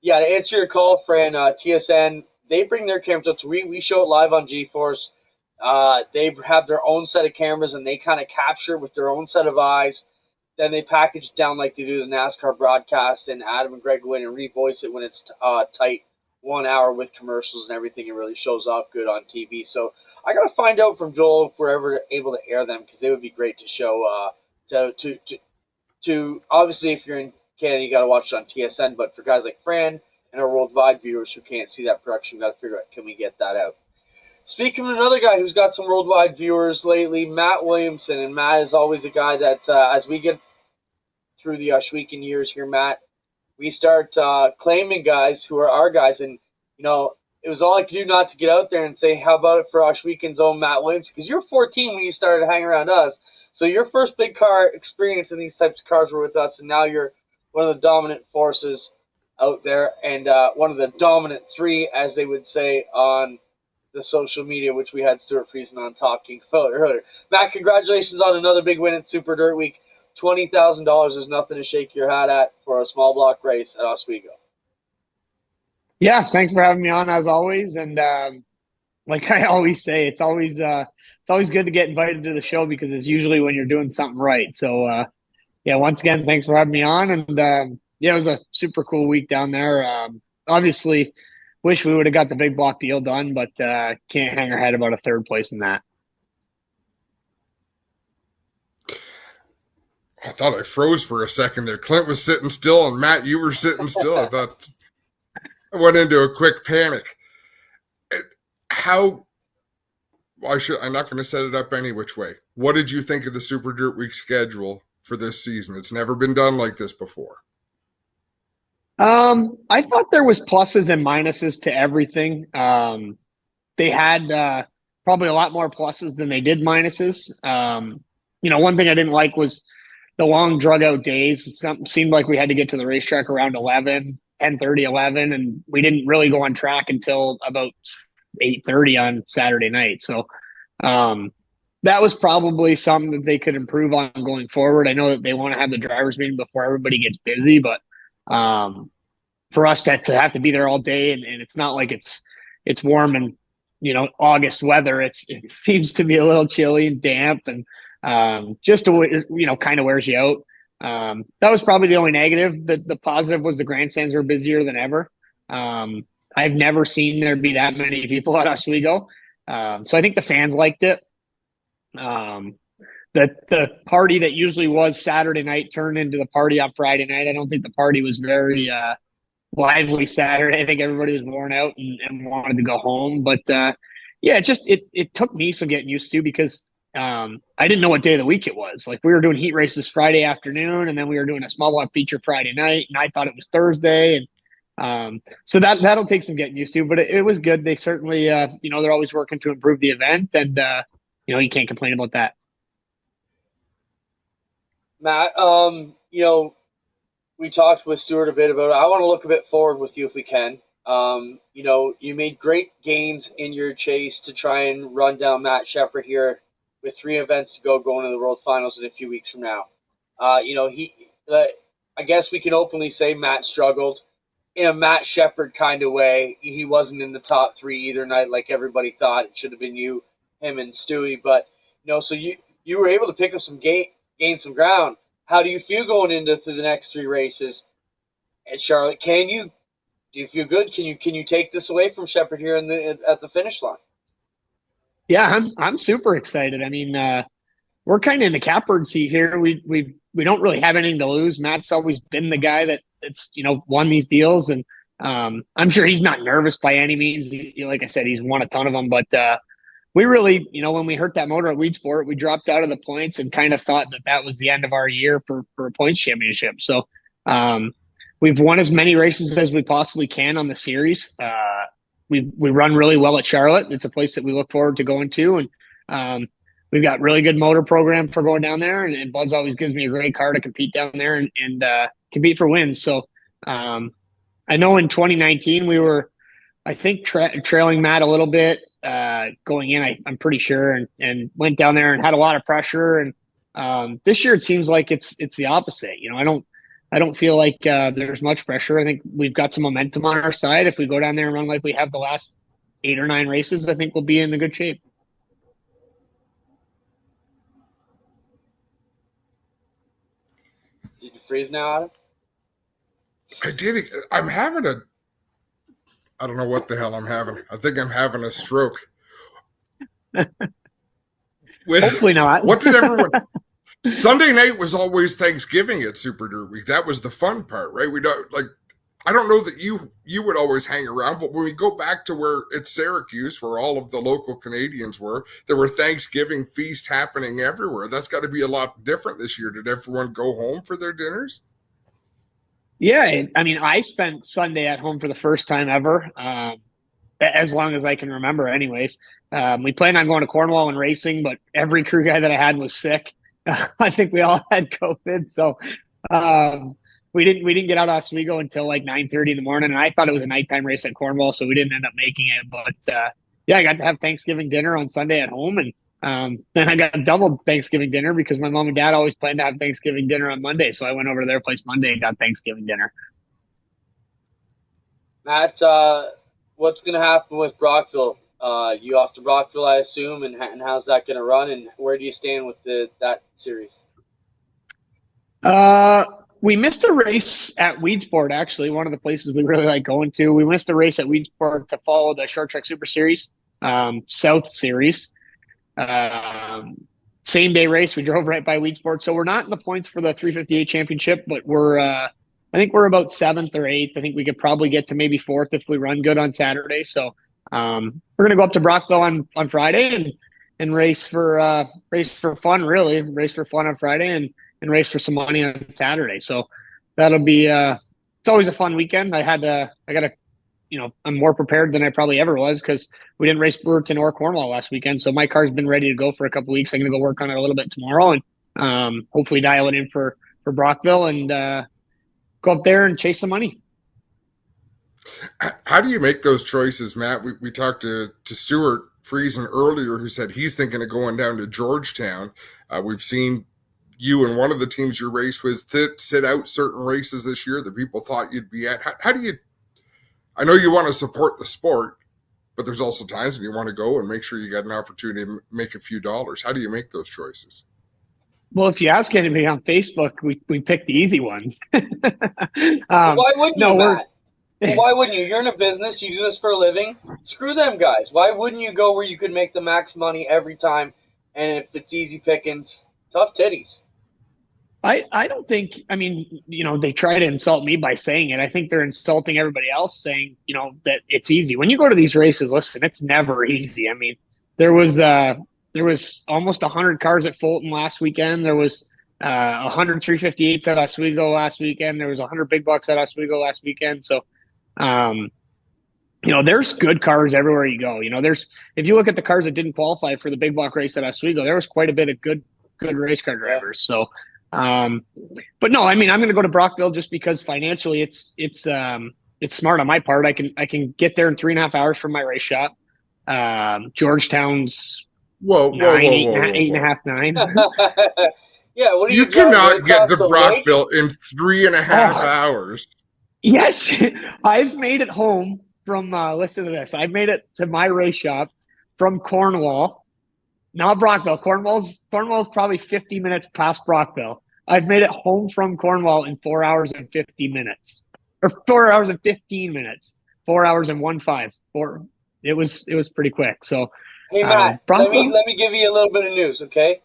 to answer your call, Fran, TSN, they bring their cameras up. So we show it live on GeForce. They have their own set of cameras, and they kind of capture with their own set of eyes. Then they package it down like they do the NASCAR broadcasts, and Adam and Greg go in and revoice it when it's tight, 1 hour with commercials and everything. It really shows off good on TV. So I got to find out from Joel if we're ever able to air them, because they would be great to show. To obviously, if you're in Canada, you got to watch it on TSN. But for guys like Fran and our worldwide viewers who can't see that production, we got to figure out, can we get that out? Speaking of another guy who's got some worldwide viewers lately, Matt Williamson. And Matt is always a guy that, as we get through the Ashweekend years here, Matt, we start claiming guys who are our guys. And, it was all I could do not to get out there and say, how about it for Ashweekend's own Matt Williamson? Because you were 14 when you started hanging around us. So your first big car experience in these types of cars were with us, and now you're one of the dominant forces out there, and one of the dominant three, as they would say, on the social media, which we had Stewart Friesen on talking about earlier. Matt, congratulations on another big win at Super Dirt Week. $20,000 is nothing to shake your hat at for a small block race at Oswego. Yeah, thanks for having me on as always. And like I always say, it's always good to get invited to the show because it's usually when you're doing something right. So yeah, once again, thanks for having me on. And yeah, it was a super cool week down there. Obviously, wish we would have got the big block deal done, but can't hang our head about a third place in that. I thought I froze for a second there. Clint was sitting still, and Matt, you were sitting still. I thought I went into a quick panic. I'm not going to set it up any which way. What did you think of the Super Dirt Week schedule for this season? It's never been done like this before. I thought there was pluses and minuses to everything. They had probably a lot more pluses than they did minuses. One thing I didn't like was the long drug out days. It seemed like we had to get to the racetrack around 10:30, 11, and we didn't really go on track until about 8:30 on Saturday night. So that was probably something that they could improve on going forward. I know that they want to have the drivers meeting before everybody gets busy, but for us to have to be there all day, and it's not like it's warm and August weather. It seems to be a little chilly and damp, and just kind of wears you out. That was probably the only negative. The positive was the grandstands were busier than ever. I've never seen there be that many people at Oswego, so I think the fans liked it. The party that usually was Saturday night turned into the party on Friday night. I don't think the party was very lively Saturday. I think everybody was worn out and wanted to go home. But yeah, it took me some getting used to because I didn't know what day of the week it was. Like we were doing heat races Friday afternoon, and then we were doing a small block feature Friday night, and I thought it was Thursday. And so that'll take some getting used to. But it was good. They certainly, they're always working to improve the event, and you can't complain about that. Matt, we talked with Stewart a bit about it. I want to look a bit forward with you if we can. You made great gains in your chase to try and run down Matt Shepard here with 3 events to going to the World Finals in a few weeks from now. I guess we can openly say Matt struggled in a Matt Shepard kind of way. He wasn't in the top 3 either night like everybody thought. It should have been you, him, and Stewie. But, so you were able to pick up some gain some ground. How do you feel going into the next 3 races at Charlotte? Do you feel good? Can you take this away from Shepard here at the finish line? Yeah, I'm super excited. I mean, we're kind of in the catbird seat here. We don't really have anything to lose. Matt's always been the guy that's won these deals, and I'm sure he's not nervous by any means. Like I said, he's won a ton of them, but we really, when we hurt that motor at Weed Sport, we dropped out of the points and kind of thought that was the end of our year for a points championship. So we've won as many races as we possibly can on the series. We run really well at Charlotte. It's a place that we look forward to going to, and we've got really good motor program for going down there. And Buzz always gives me a great car to compete down there and compete for wins. So I know in 2019 we were, I think, trailing Matt a little bit going in. I'm pretty sure, and went down there and had a lot of pressure. And this year it seems like it's the opposite. I don't feel like there's much pressure. I think we've got some momentum on our side. If we go down there and run like we have the last 8 or 9 races, I think we'll be in a good shape. Did you freeze now, Adam? I did. I don't know what the hell I'm having. I think I'm having a stroke. Hopefully not. What did everyone... Sunday night was always Thanksgiving at Super Dirt Week. That was the fun part, right? I don't know that you would always hang around, but when we go back to where it's Syracuse, where all of the local Canadians were, there were Thanksgiving feasts happening everywhere. That's got to be a lot different this year. Did everyone go home for their dinners? Yeah, I mean, I spent Sunday at home for the first time ever, as long as I can remember anyways. We planned on going to Cornwall and racing, but every crew guy that I had was sick. I think we all had COVID, so we didn't get out of Oswego until like 9:30 in the morning, and I thought it was a nighttime race at Cornwall, so we didn't end up making it. But yeah, I got to have Thanksgiving dinner on Sunday at home, and then I got double Thanksgiving dinner because my mom and dad always planned to have Thanksgiving dinner on Monday. So I went over to their place Monday and got Thanksgiving dinner. Matt, what's going to happen with Brockville? You off to Brockville, I assume, and how's that going to run? And where do you stand with that series? We missed a race at Weedsport, actually, one of the places we really like going to. We missed a race at Weedsport to follow the Short Track Super Series, South Series. Same day race. We drove right by Weedsport. So we're not in the points for the 358 championship, but I think we're about 7th or 8th. I think we could probably get to maybe 4th if we run good on Saturday. So we're going to go up to Brockville on Friday and race for fun, really. Race for fun on Friday and race for some money on Saturday. So that'll be it's always a fun weekend. I'm more prepared than I probably ever was because we didn't race Brewerton or Cornwall last weekend. So my car's been ready to go for a couple of weeks. I'm going to go work on it a little bit tomorrow and hopefully dial it in for Brockville and go up there and chase some money. How do you make those choices, Matt? We talked to Stewart Friesen earlier, who said he's thinking of going down to Georgetown. We've seen you and one of the teams you raced with sit out certain races this year that people thought you'd be at. How do you – I know you want to support the sport, but there's also times when you want to go and make sure you got an opportunity to make a few dollars. How do you make those choices? Well, if you ask anybody on Facebook, we pick the easy ones. Why wouldn't you, Matt? Why wouldn't you? You're in a business. You do this for a living. Screw them guys. Why wouldn't you go where you could make the max money every time? And if it's easy pickings, tough titties. I don't think, they try to insult me by saying it. I think they're insulting everybody else saying, that it's easy. When you go to these races, listen, it's never easy. I mean, there was almost 100 cars at Fulton last weekend. There was 100 358s at Oswego last weekend. There was 100 big bucks at Oswego last weekend. So, there's good cars everywhere you go. If you look at the cars that didn't qualify for the big block race at Oswego, there was quite a bit of good race car drivers. So, but no, I'm going to go to Brockville just because financially it's smart on my part. I can get there in 3.5 hours from my race shop. Georgetown's eight and a half, 9. Yeah, what do you cannot get to Brockville in 3.5 hours. Yes, I've made it home from. Listen to this. I've made it to my race shop from Cornwall. Not Brockville. Cornwall's probably 50 minutes past Brockville. I've made it home from Cornwall in 4 hours and 50 minutes, or 4 hours and 15 minutes. 4 hours and 1:05. It was pretty quick. So, hey Matt, let me give you a little bit of news, okay?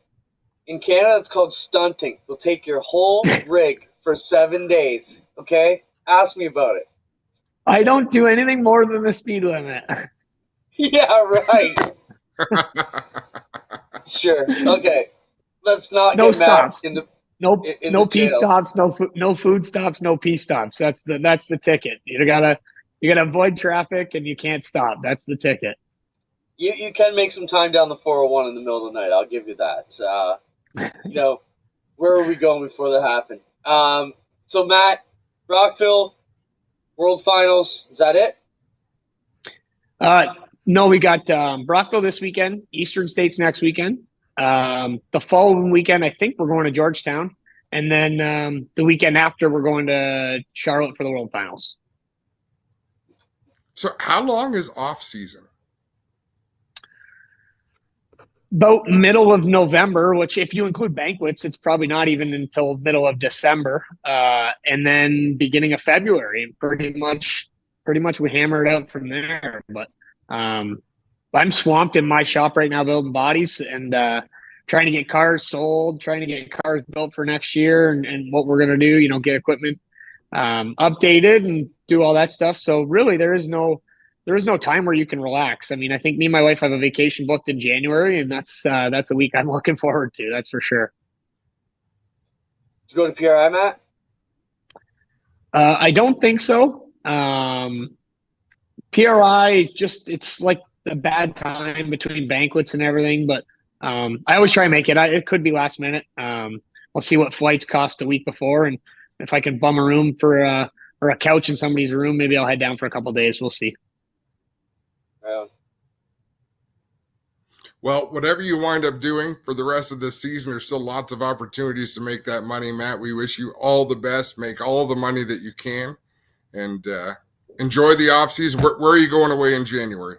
In Canada, it's called stunting. They'll take your whole rig for 7 days, okay? Ask me about it. I don't do anything more than the speed limit. Yeah, right. Sure. Okay. Let's not no get stops. No pee stops. No food stops. No pee stops. That's the ticket. You gotta avoid traffic and you can't stop. That's the ticket. You can make some time down the 401 in the middle of the night. I'll give you that. Where are we going before that happened? So Matt, Brockville, World Finals. Is that it? No, we got Brockville this weekend, Eastern States next weekend. The following weekend, I think we're going to Georgetown. And then the weekend after, we're going to Charlotte for the World Finals. So how long is off season? About middle of November, which if you include banquets, it's probably not even until middle of December. And then beginning of February, pretty much we hammer it out from there. But I'm swamped in my shop right now building bodies and trying to get cars sold, trying to get cars built for next year and what we're going to do, get equipment updated and do all that stuff. So really there is no time where you can relax. I mean, I think me and my wife have a vacation booked in January and that's a week I'm looking forward to. That's for sure. Did you go to PRI, Matt? I don't think so. PRI it's like a bad time between banquets and everything, but I always try and make it. It could be last minute. I'll see what flights cost a week before, and if I can bum a room or a couch in somebody's room, maybe I'll head down for a couple of days. We'll see. Well, whatever you wind up doing for the rest of this season, there's still lots of opportunities to make that money, Matt. We wish you all the best. Make all the money that you can, and enjoy the offseason. Where are you going away in January?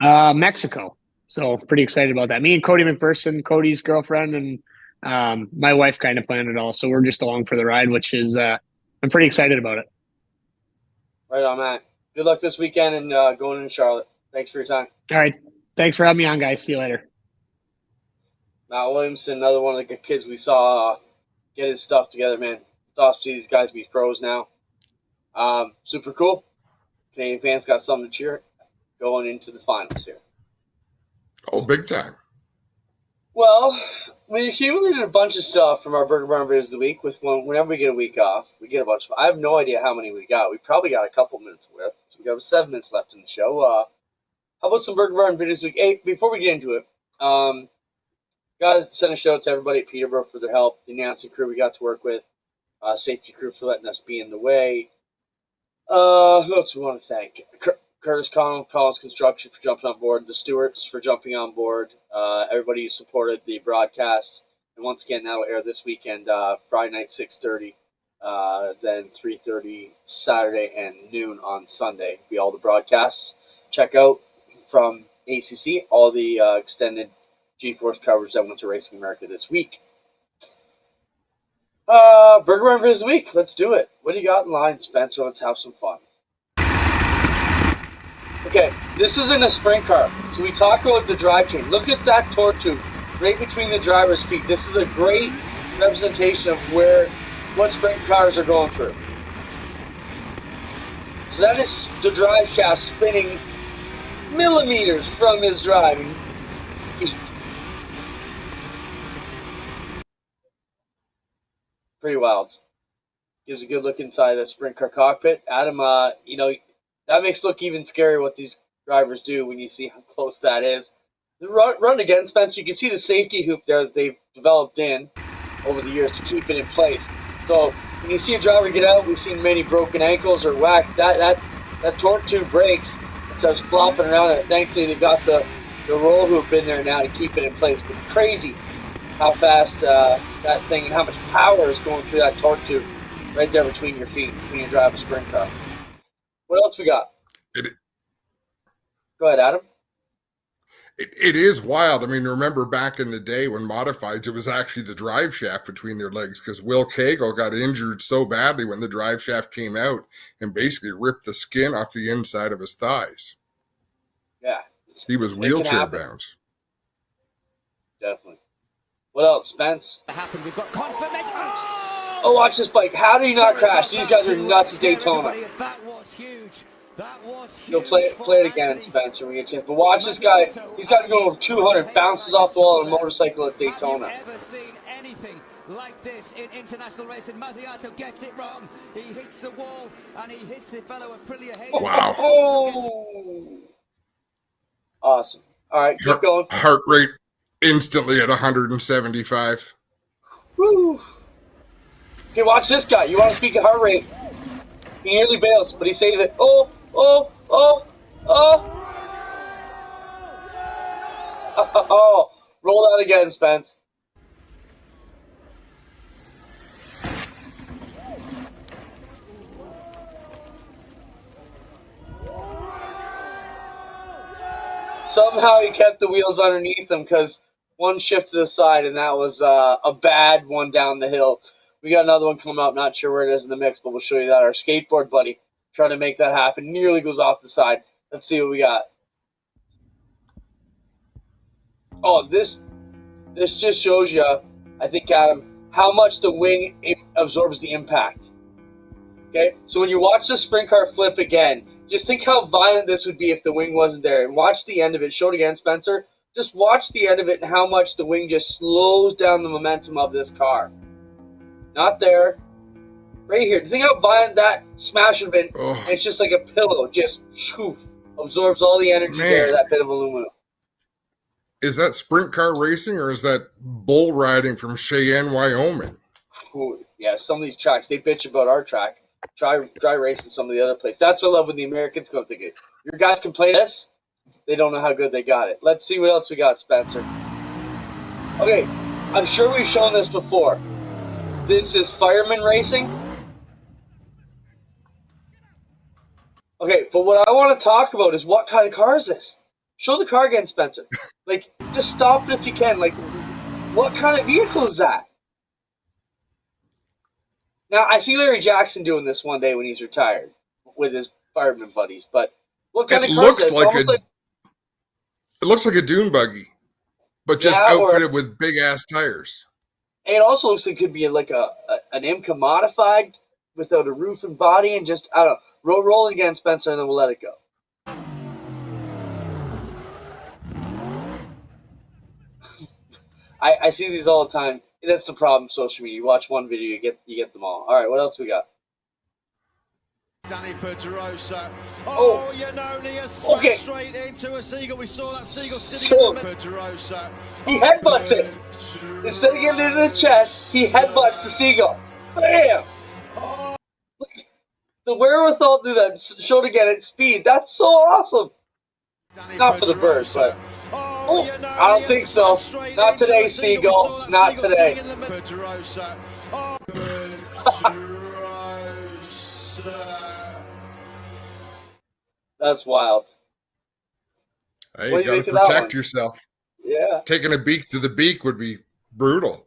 Mexico. So pretty excited about that. Me and Cody McPherson, Cody's girlfriend, and my wife kind of planned it all. So we're just along for the ride, which is I'm pretty excited about it. Right on, Matt. Good luck this weekend and going in Charlotte. Thanks for your time. All right. Thanks for having me on, guys. See you later. Matt Williamson, another one of the kids we saw get his stuff together, man. It's awesome to see these guys be pros now. Super cool. Canadian fans got something to cheer going into the finals here. Oh, big time. Well, we accumulated a bunch of stuff from our Burger Barn Viz of the week. Whenever we get a week off, we get a bunch of. I have no idea how many we got. We probably got a couple minutes worth. So we got 7 minutes left in the show. How about some Burger Barn videos this week? Hey, before we get into it, guys, send a shout out to everybody at Peterborough for their help. The announcing crew we got to work with, safety crew for letting us be in the way. Who else we want to thank? Curtis Collins Construction for jumping on board, the Stewarts for jumping on board, everybody who supported the broadcasts. And once again, that'll air this weekend, Friday night, 6:30, then 3:30 Saturday, and noon on Sunday. Be all the broadcasts. Check out from ACC all the extended G-Force coverage that went to Racing America this week. Burger Barn Viz week. Let's do it. What do you got in line, Spencer? Let's have some fun. Okay, this isn't a sprint car, so we talk about the drivetrain. Look at that torque tube right between the driver's feet. This is a great representation of what sprint cars are going through. So that is the drive shaft spinning millimeters from his driving feet. Pretty wild. Gives a good look inside the sprint car cockpit. Adam, that makes it look even scarier what these drivers do when you see how close that is. Run again, Spencer. You can see the safety hoop there that they've developed in over the years to keep it in place. So when you see a driver get out, we've seen many broken ankles or whack. That torque tube breaks and starts flopping around there. Thankfully, they got the roll hoop in there now to keep it in place. But crazy how fast that thing and how much power is going through that torque tube right there between your feet when you drive a sprint car. What else we got? Go ahead, Adam. It is wild. I mean, remember back in the day when modifieds, it was actually the drive shaft between their legs because Will Cagle got injured so badly when the drive shaft came out and basically ripped the skin off the inside of his thighs. Yeah. He was wheelchair bound. Definitely. What else, Spence? We've got confirmation. Oh, watch this bike. How do you not crash? These guys are nuts at Daytona. That was huge. That was huge. You'll play it again, Spencer, when we get a chance. But watch this guy. He's got to go over 200, bounces off the wall on a motorcycle at Daytona. Have you ever seen anything like this in international racing? Mazziato gets it wrong. He hits the wall, and he hits the fellow Aprilia Hayden. Wow. Oh. Awesome. All right, keep going. Heart rate instantly at 175. Woo. Okay, watch this guy. You want to speak of heart rate? He nearly bails, but he saves it. Oh. Roll out again, Spence. Somehow he kept the wheels underneath him because one shift to the side, and that was a bad one down the hill. We got another one coming up. Not sure where it is in the mix, but we'll show you that. Our skateboard buddy trying to make that happen. Nearly goes off the side. Let's see what we got. Oh, this just shows you, I think, Adam, how much the wing absorbs the impact. Okay? So when you watch the sprint car flip again, just think how violent this would be if the wing wasn't there. And watch the end of it. Show it again, Spencer. Just watch the end of it and how much the wing just slows down the momentum of this car. Not there. Right here. Think how violent that smash would have been. Oh. It's just like a pillow. Just shoof, absorbs all the energy there, that bit of aluminum. Is that sprint car racing or is that bull riding from Cheyenne, Wyoming? Ooh, yeah, some of these tracks, they bitch about our track. Try racing some of the other places. That's what I love when the Americans come up. Your guys can play this. They don't know how good they got it. Let's see what else we got, Spencer. Okay, I'm sure we've shown this before. This is fireman racing. Okay, but what I want to talk about is what kind of car is this? Show the car again, Spencer. Like, just stop it if you can. Like, what kind of vehicle is that? Now, I see Larry Jackson doing this one day when he's retired with his fireman buddies, but what kind of car is it? It looks like a dune buggy, but just outfitted with big-ass tires. It also looks like it could be like an IMCA modified without a roof and body and just, I don't know, roll it again, Spencer, and then we'll let it go. I see these all the time. That's the problem with social media. You watch one video, you get them all. All right, what else we got? Danny Pedrosa. Oh, okay. Straight into a seagull. We saw that seagull sitting on Pedrosa. He headbutts it. Instead of getting into the chest, he headbutts the seagull. Bam! The wherewithal to do that, show to get at speed. That's so awesome. Not for the birds, but I don't think so. Not today, seagull. Not today. That's wild. Hey, you gotta protect yourself. Yeah. Taking a beak to the beak would be brutal.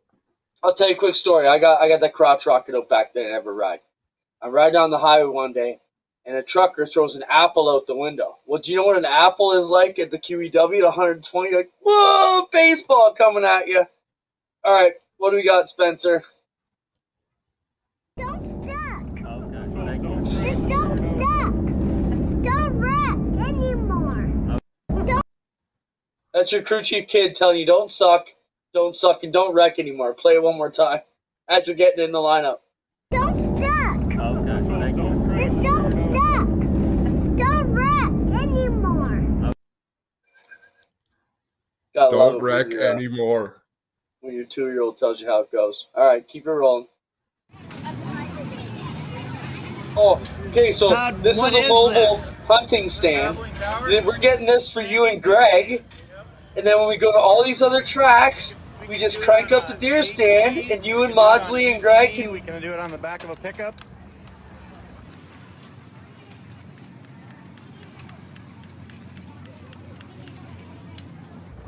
I'll tell you a quick story. I got that crotch rocket out back there and ever ride. I ride down the highway one day, and a trucker throws an apple out the window. Well, do you know what an apple is like at the QEW at 120? Like, whoa, baseball coming at you. All right, what do we got, Spencer? Don't suck. Okay, thank you. Don't suck. Don't wreck anymore. That's your crew chief kid telling you don't suck, and don't wreck anymore. Play it one more time as you're getting in the lineup. Don't suck. Okay, thank you. Don't suck. Don't wreck anymore. Don't wreck anymore. When your 2-year-old tells you how it goes. All right, keep it rolling. Oh, okay, so Todd, this is a mobile hunting stand. We're getting this for you and Greg. And then when we go to all these other tracks, we just crank up the deer stand, and you and Maudsley and Greg can... We can do it on the back of a pickup.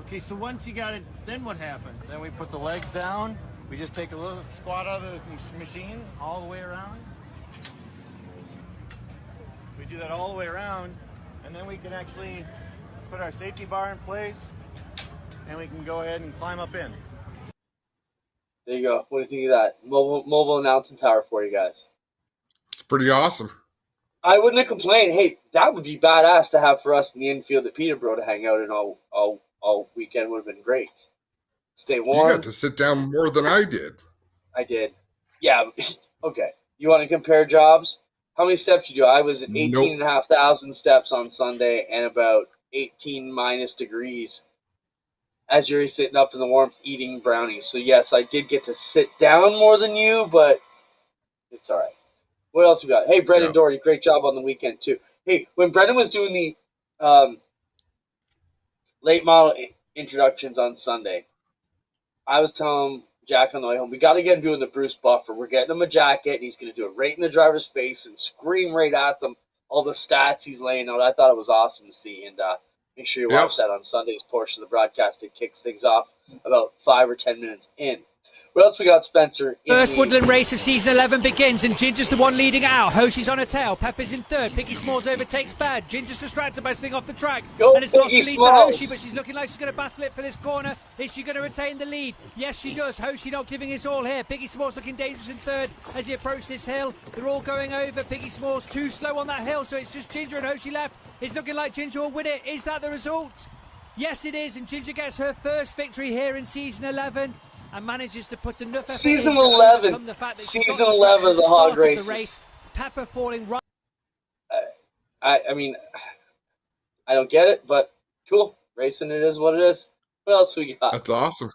Okay, so once you got it, then what happens? Then we put the legs down. We just take a little squat out of the machine all the way around. We do that all the way around, and then we can actually put our safety bar in place, and we can go ahead and climb up in. There you go. What do you think of that? Mobile announcing tower for you guys. It's pretty awesome. I wouldn't have complained. Hey, that would be badass to have for us in the infield at Peterborough to hang out in all weekend. Would have been great. Stay warm. You got to sit down more than I did. I did. Yeah. Okay. You want to compare jobs? How many steps you do? I was at 18,500 steps on Sunday and about 18 minus degrees as you're sitting up in the warmth eating brownies. So, yes, I did get to sit down more than you, but it's all right. What else we got? Hey, Brendan Doherty, great job on the weekend, too. Hey, when Brendan was doing the late model introductions on Sunday, I was telling him, Jack on the way home, we got to get him doing the Bruce Buffer. We're getting him a jacket, and he's going to do it right in the driver's face and scream right at them all the stats he's laying out. I thought it was awesome to see, and make sure you watch that on Sunday's portion of the broadcast. It kicks things off about 5 or 10 minutes in. What else we got, Spencer? First Woodland race of season 11 begins, and Ginger's the one leading out. Hoshi's on her tail. Pepper's in third. Piggy Smalls overtakes Bad. Ginger's distracted by something off the track. And it's lost the lead to Hoshi, but she's looking like she's going to battle it for this corner. Is she going to retain the lead? Yes, she does. Hoshi not giving us all here. Piggy Smalls looking dangerous in third as he approaches this hill. They're all going over. Piggy Smalls too slow on that hill, so it's just Ginger and Hoshi left. It's looking like Ginger will win it. Is that the result? Yes, it is, and Ginger gets her first victory here in season 11. And manages to put enough effort season 11. Season 11 of the hog race. Pepper falling right. I mean, I don't get it, but cool. Racing it is what it is. What else we got? That's awesome.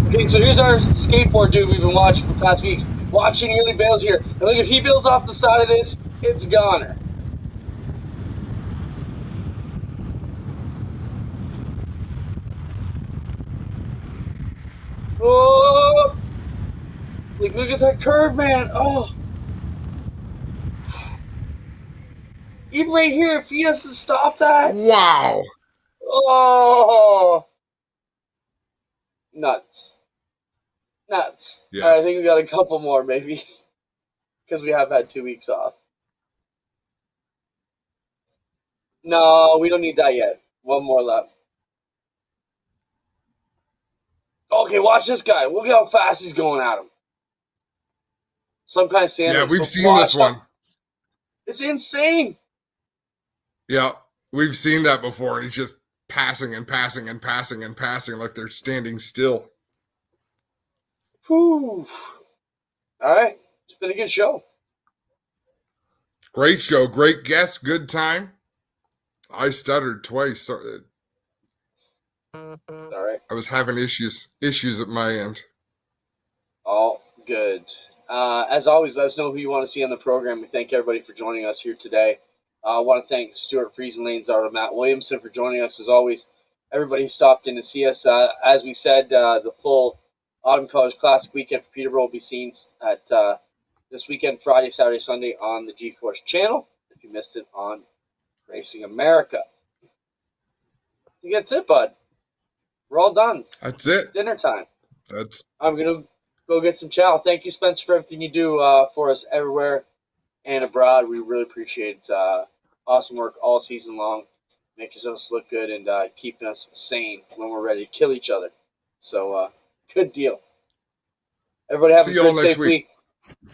Okay, so here's our skateboard dude we've been watching for the past weeks. Watching early bails here. And look, if he bails off the side of this, it's goner. Look at that curve, man. Oh. Even right here, if he doesn't stop that. Wow. Oh. Nuts. Nuts. Yes. All right, I think we got a couple more, maybe. Because we have had 2 weeks off. No, we don't need that yet. One more left. Okay, watch this guy. Look at how fast he's going at him. Some kind of sandwich. Yeah, we've seen this one. It's insane. Yeah, we've seen that before. He's just passing and passing and passing and passing like they're standing still. Whew. All right. It's been a good show. Great show. Great guest. Good time. I stuttered twice. So, All right. I was having issues at my end. All good. As always, let us know who you want to see on the program. We thank everybody for joining us here today. I want to thank Stewart Friesen, Lane Zardo, Matt Williamson for joining us as always. Everybody who stopped in to see us. As we said, the full Autumn Colors Classic weekend for Peterborough will be seen at this weekend, Friday, Saturday, Sunday on the G-Force channel. If you missed it on Racing America. I think that's it, bud. We're all done. That's it. Dinner time. That's I'm going to go get some chow. Thank you, Spencer, for everything you do for us everywhere and abroad. We really appreciate it. Awesome work all season long, making us look good and keeping us sane when we're ready to kill each other. So, good deal. Everybody have See a you all good, next safe week. week.